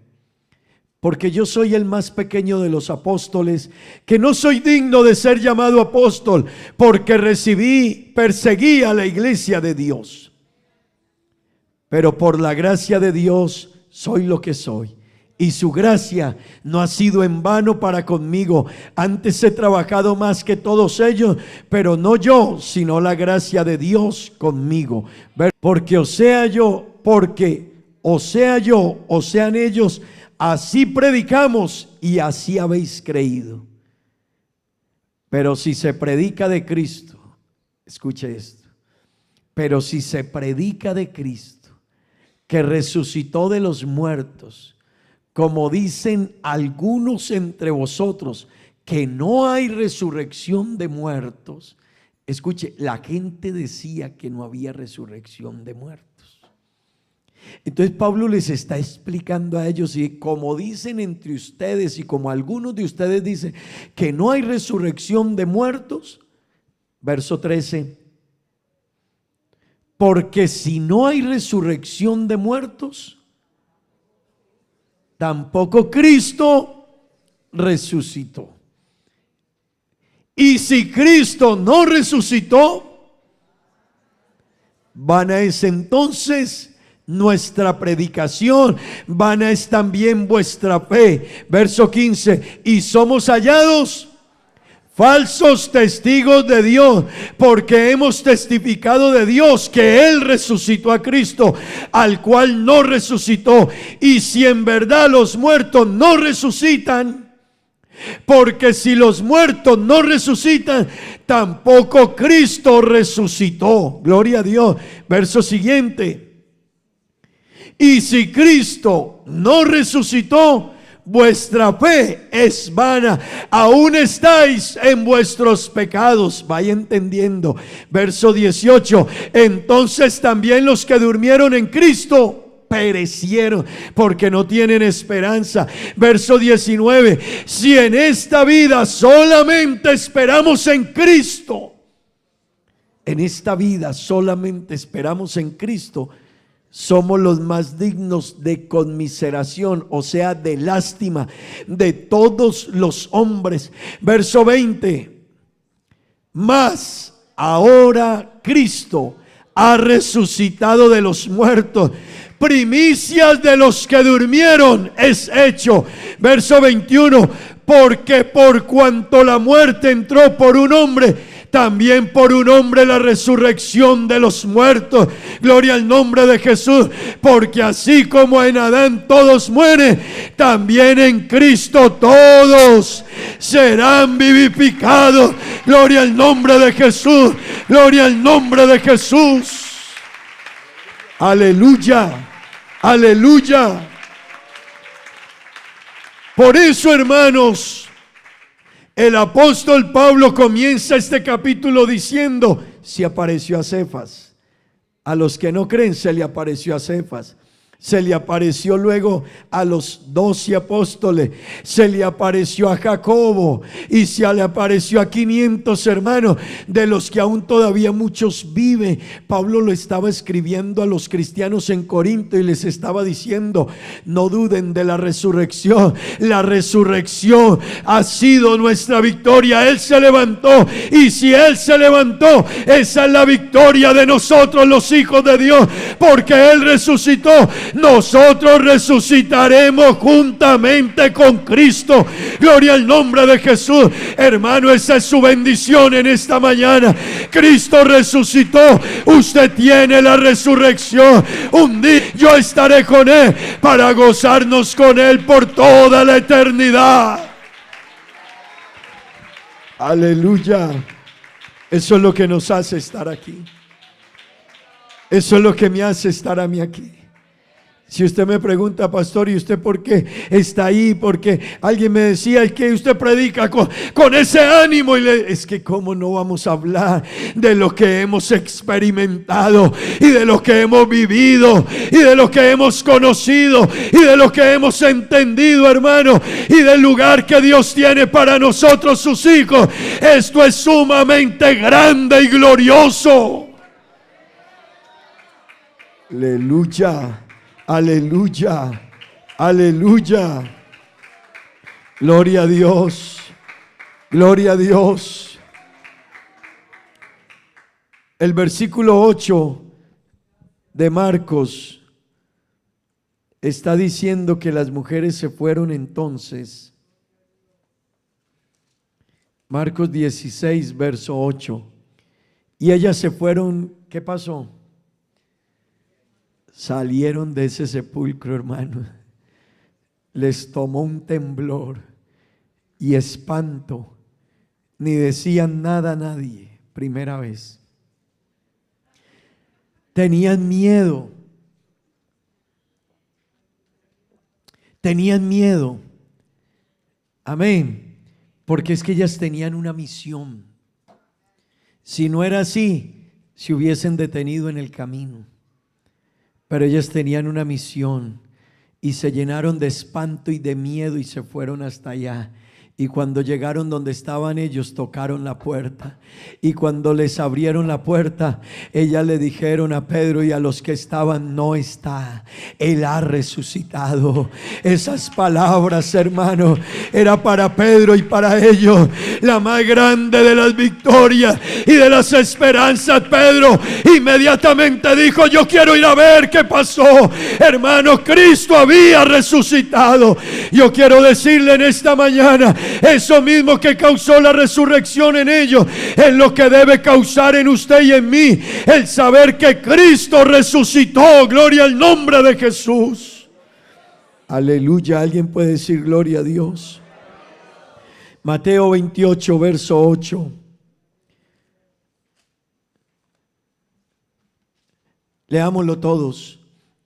porque yo soy el más pequeño de los apóstoles, que no soy digno de ser llamado apóstol, porque perseguí a la iglesia de Dios. Pero por la gracia de Dios soy lo que soy. Y su gracia no ha sido en vano para conmigo. Antes he trabajado más que todos ellos, pero no yo, sino la gracia de Dios conmigo. Porque o sean ellos, así predicamos y así habéis creído. Pero si se predica de Cristo, escuche esto, pero si se predica de Cristo, que resucitó de los muertos, como dicen algunos entre vosotros, que no hay resurrección de muertos. Escuche, la gente decía que no había resurrección de muertos. Entonces Pablo les está explicando a ellos, y como dicen entre ustedes y como algunos de ustedes dicen que no hay resurrección de muertos. Verso 13, porque si no hay resurrección de muertos, tampoco Cristo resucitó. Y si Cristo no resucitó, vana es entonces nuestra predicación, vana es también vuestra fe. Verso 15, y somos hallados falsos testigos de Dios, porque hemos testificado de Dios que Él resucitó a Cristo, al cual no resucitó. Y si en verdad los muertos no resucitan, porque si los muertos no resucitan, tampoco Cristo resucitó. Gloria a Dios. Verso siguiente. Y si Cristo no resucitó, vuestra fe es vana, aún estáis en vuestros pecados. Vaya entendiendo. Verso 18. Entonces también los que durmieron en Cristo perecieron, porque no tienen esperanza. Verso 19. Si en esta vida solamente esperamos en Cristo, en esta vida solamente esperamos en Cristo, somos los más dignos de conmiseración, o sea, de lástima de todos los hombres. Verso 20. Mas ahora Cristo ha resucitado de los muertos, primicias de los que durmieron es hecho. Verso 21. Porque por cuanto la muerte entró por un hombre, también por un hombre la resurrección de los muertos. Gloria al nombre de Jesús. Porque así como en Adán todos mueren, también en Cristo todos serán vivificados. Gloria al nombre de Jesús. Gloria al nombre de Jesús. Aleluya. Aleluya. Por eso, hermanos, el apóstol Pablo comienza este capítulo diciendo: se apareció a Cefas. A los que no creen se le apareció a Cefas. Se le apareció luego a los 12 apóstoles, se le apareció a Jacobo y se le apareció a 500 hermanos, de los que aún todavía muchos viven. Pablo lo estaba escribiendo a los cristianos en Corinto y les estaba diciendo: no duden de la resurrección. La resurrección ha sido nuestra victoria. Él se levantó, y si Él se levantó, esa es la victoria de nosotros los hijos de Dios, porque Él resucitó. Nosotros resucitaremos juntamente con Cristo. Gloria al nombre de Jesús. Hermano, esa es su bendición en esta mañana. Cristo resucitó. Usted tiene la resurrección. Un día yo estaré con Él para gozarnos con Él por toda la eternidad. Aleluya. Eso es lo que nos hace estar aquí. Eso es lo que me hace estar a mí aquí. Si usted me pregunta: pastor, ¿y usted por qué está ahí? Porque alguien me decía: es que usted predica con ese ánimo. Es que cómo no vamos a hablar de lo que hemos experimentado, y de lo que hemos vivido, y de lo que hemos conocido, y de lo que hemos entendido, hermano, y del lugar que Dios tiene para nosotros, sus hijos. Esto es sumamente grande y glorioso. Aleluya. Aleluya, aleluya. Gloria a Dios, gloria a Dios. El versículo 8 de Marcos está diciendo que las mujeres se fueron entonces. Marcos 16, verso 8. Y ellas se fueron, ¿qué pasó? Salieron de ese sepulcro, hermano. Les tomó un temblor y espanto. Ni decían nada a nadie. Primera vez. Tenían miedo. Tenían miedo. Amén. Porque es que ellas tenían una misión. Si no era así, se hubiesen detenido en el camino. Pero ellas tenían una misión y se llenaron de espanto y de miedo y se fueron hasta allá. Y cuando llegaron donde estaban ellos, tocaron la puerta. Y cuando les abrieron la puerta, ellas le dijeron a Pedro y a los que estaban: no está, Él ha resucitado. Esas palabras, hermano, era para Pedro y para ellos la más grande de las victorias y de las esperanzas. Pedro inmediatamente dijo: yo quiero ir a ver qué pasó. Hermano, Cristo había resucitado. Yo quiero decirle en esta mañana: eso mismo que causó la resurrección en ellos, es lo que debe causar en usted y en mí el saber que Cristo resucitó. Gloria al nombre de Jesús. Aleluya. ¿Alguien puede decir gloria a Dios? Mateo 28, verso 8. Leámoslo todos.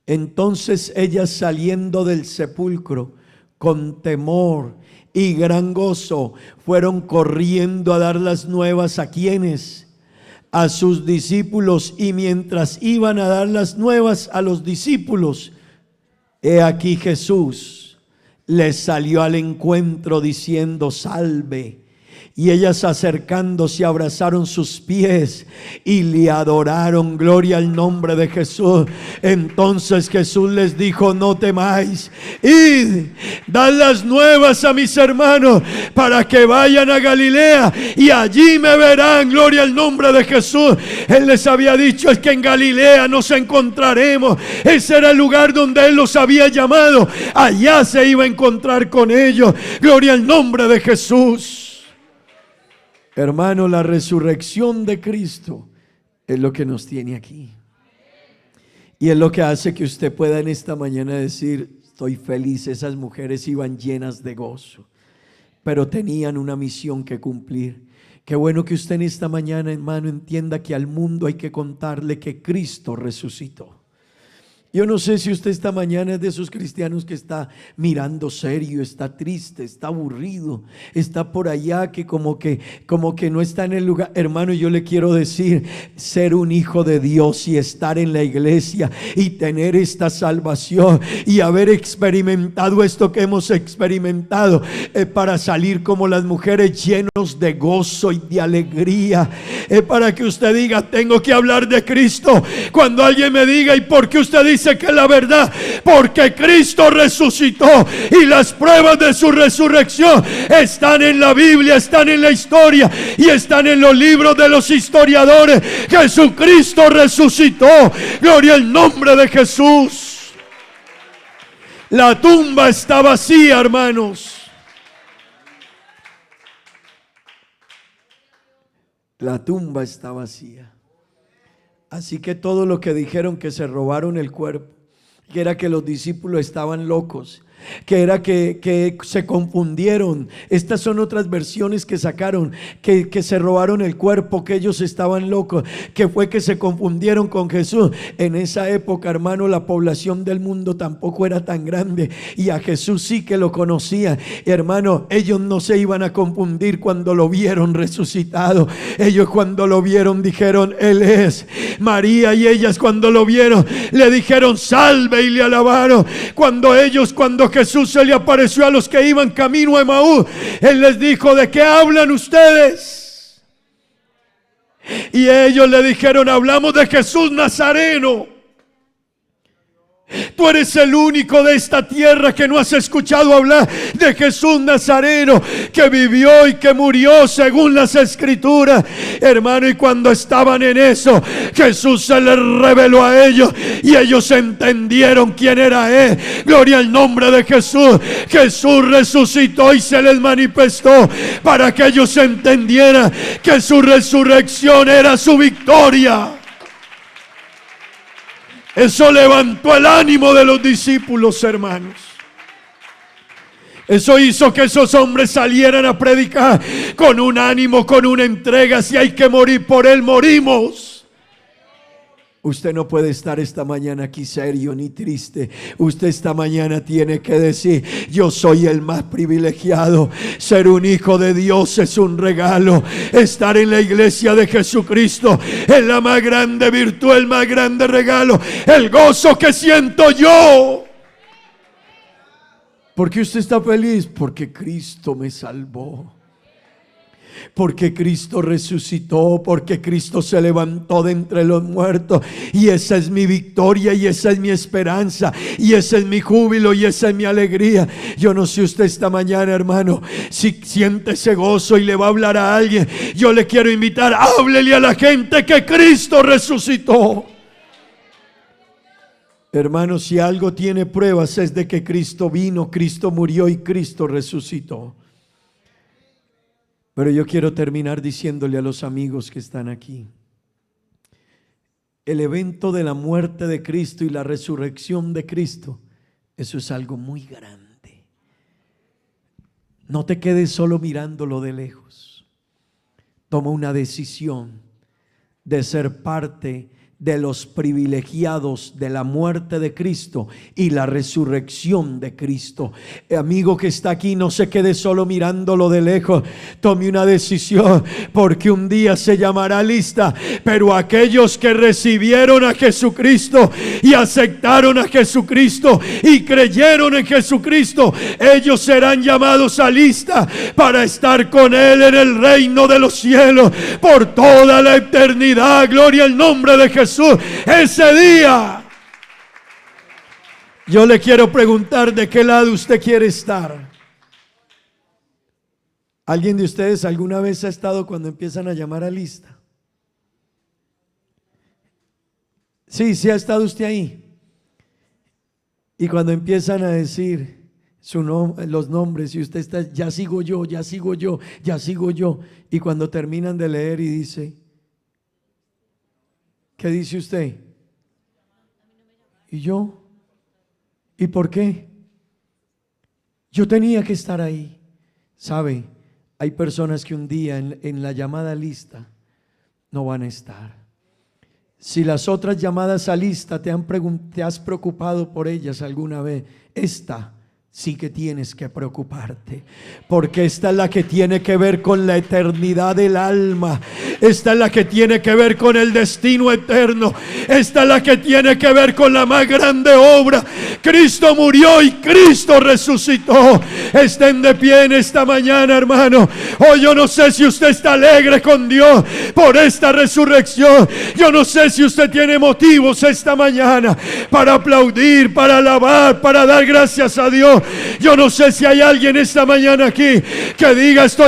Entonces ellas, saliendo del sepulcro con temor y gran gozo, fueron corriendo a dar las nuevas ¿a quiénes? A sus discípulos. Y mientras iban a dar las nuevas a los discípulos, he aquí Jesús les salió al encuentro diciendo: salve. Y ellas, acercándose, abrazaron sus pies y le adoraron. Gloria al nombre de Jesús. Entonces Jesús les dijo: no temáis, id, dad las nuevas a mis hermanos para que vayan a Galilea y allí me verán. Gloria al nombre de Jesús. Él les había dicho: es que en Galilea nos encontraremos. Ese era el lugar donde Él los había llamado. Allá se iba a encontrar con ellos. Gloria al nombre de Jesús. Hermano, la resurrección de Cristo es lo que nos tiene aquí. Y es lo que hace que usted pueda en esta mañana decir: estoy feliz. Esas mujeres iban llenas de gozo, pero tenían una misión que cumplir. Qué bueno que usted en esta mañana, hermano, entienda que al mundo hay que contarle que Cristo resucitó. Yo no sé si usted esta mañana es de esos cristianos que está mirando serio, está triste, está aburrido, está por allá que como que no está en el lugar. Hermano, yo le quiero decir, ser un hijo de Dios y estar en la iglesia y tener esta salvación y haber experimentado esto que hemos experimentado, para salir como las mujeres llenos de gozo y de alegría, para que usted diga: tengo que hablar de Cristo. Cuando alguien me diga: ¿y por qué usted dice que la verdad? Porque Cristo resucitó y las pruebas de su resurrección están en la Biblia, están en la historia y están en los libros de los historiadores. Jesucristo resucitó. Gloria al nombre de Jesús. La tumba está vacía, hermanos. La tumba está vacía. Así que todo lo que dijeron que se robaron el cuerpo, que era que los discípulos estaban locos, que era que se confundieron. Estas son otras versiones que sacaron, que se robaron el cuerpo, que ellos estaban locos, que fue que se confundieron con Jesús. En esa época, hermano, la población del mundo tampoco era tan grande y a Jesús sí que lo conocían. Hermano, ellos no se iban a confundir cuando lo vieron resucitado. Ellos cuando lo vieron dijeron: Él es. María y ellas cuando lo vieron le dijeron: salve, y le alabaron. Cuando Jesús se le apareció a los que iban camino a Emaús, Él les dijo: ¿de qué hablan ustedes? Y ellos le dijeron: hablamos de Jesús Nazareno. Tú eres el único de esta tierra que no has escuchado hablar de Jesús Nazareno, que vivió y que murió según las escrituras. Hermano, y cuando estaban en eso, Jesús se les reveló a ellos y ellos entendieron quién era Él. Gloria al nombre de Jesús. Jesús resucitó y se les manifestó para que ellos entendieran que su resurrección era su victoria. Eso levantó el ánimo de los discípulos, hermanos. Eso hizo que esos hombres salieran a predicar con un ánimo, con una entrega. Si hay que morir por Él, morimos. Usted no puede estar esta mañana aquí serio ni triste. Usted esta mañana tiene que decir: yo soy el más privilegiado. Ser un hijo de Dios es un regalo. Estar en la iglesia de Jesucristo es la más grande virtud, el más grande regalo. El gozo que siento yo. ¿Por qué usted está feliz? Porque Cristo me salvó. Porque Cristo resucitó, porque Cristo se levantó de entre los muertos. Y esa es mi victoria, y esa es mi esperanza, y ese es mi júbilo, y esa es mi alegría. Yo no sé usted esta mañana, hermano, si siente ese gozo y le va a hablar a alguien. Yo le quiero invitar: háblele a la gente que Cristo resucitó. Hermano, si algo tiene pruebas es de que Cristo vino, Cristo murió y Cristo resucitó. Pero yo quiero terminar diciéndole a los amigos que están aquí: el evento de la muerte de Cristo y la resurrección de Cristo, eso es algo muy grande. No te quedes solo mirándolo de lejos. Toma una decisión de ser parte de los privilegiados de la muerte de Cristo y la resurrección de Cristo. Amigo que está aquí, no se quede solo mirándolo de lejos. Tome una decisión, porque un día se llamará lista, pero aquellos que recibieron a Jesucristo y aceptaron a Jesucristo y creyeron en Jesucristo, ellos serán llamados a lista para estar con Él en el reino de los cielos por toda la eternidad. Gloria al nombre de Jesús. Ese día, yo le quiero preguntar: ¿de qué lado usted quiere estar? ¿Alguien de ustedes alguna vez ha estado cuando empiezan a llamar a lista? Sí, ha estado usted ahí. Y cuando empiezan a decir los nombres, y usted está: ya sigo yo, ya sigo yo, ya sigo yo. Y cuando terminan de leer y dice: ¿qué dice usted? ¿Y yo? ¿Y por qué? Yo tenía que estar ahí. ¿Sabe? Hay personas que un día en la llamada lista no van a estar. Si las otras llamadas a lista te has preocupado por ellas alguna vez, esta sí que tienes que preocuparte, porque esta es la que tiene que ver con la eternidad del alma. Esta es la que tiene que ver con el destino eterno. Esta es la que tiene que ver con la más grande obra. Cristo murió y Cristo resucitó. Estén de pie en esta mañana, hermano. Hoy yo no sé si usted está alegre con Dios por esta resurrección. Yo no sé si usted tiene motivos esta mañana para aplaudir, para alabar, para dar gracias a Dios. Yo no sé si hay alguien esta mañana aquí que diga: estoy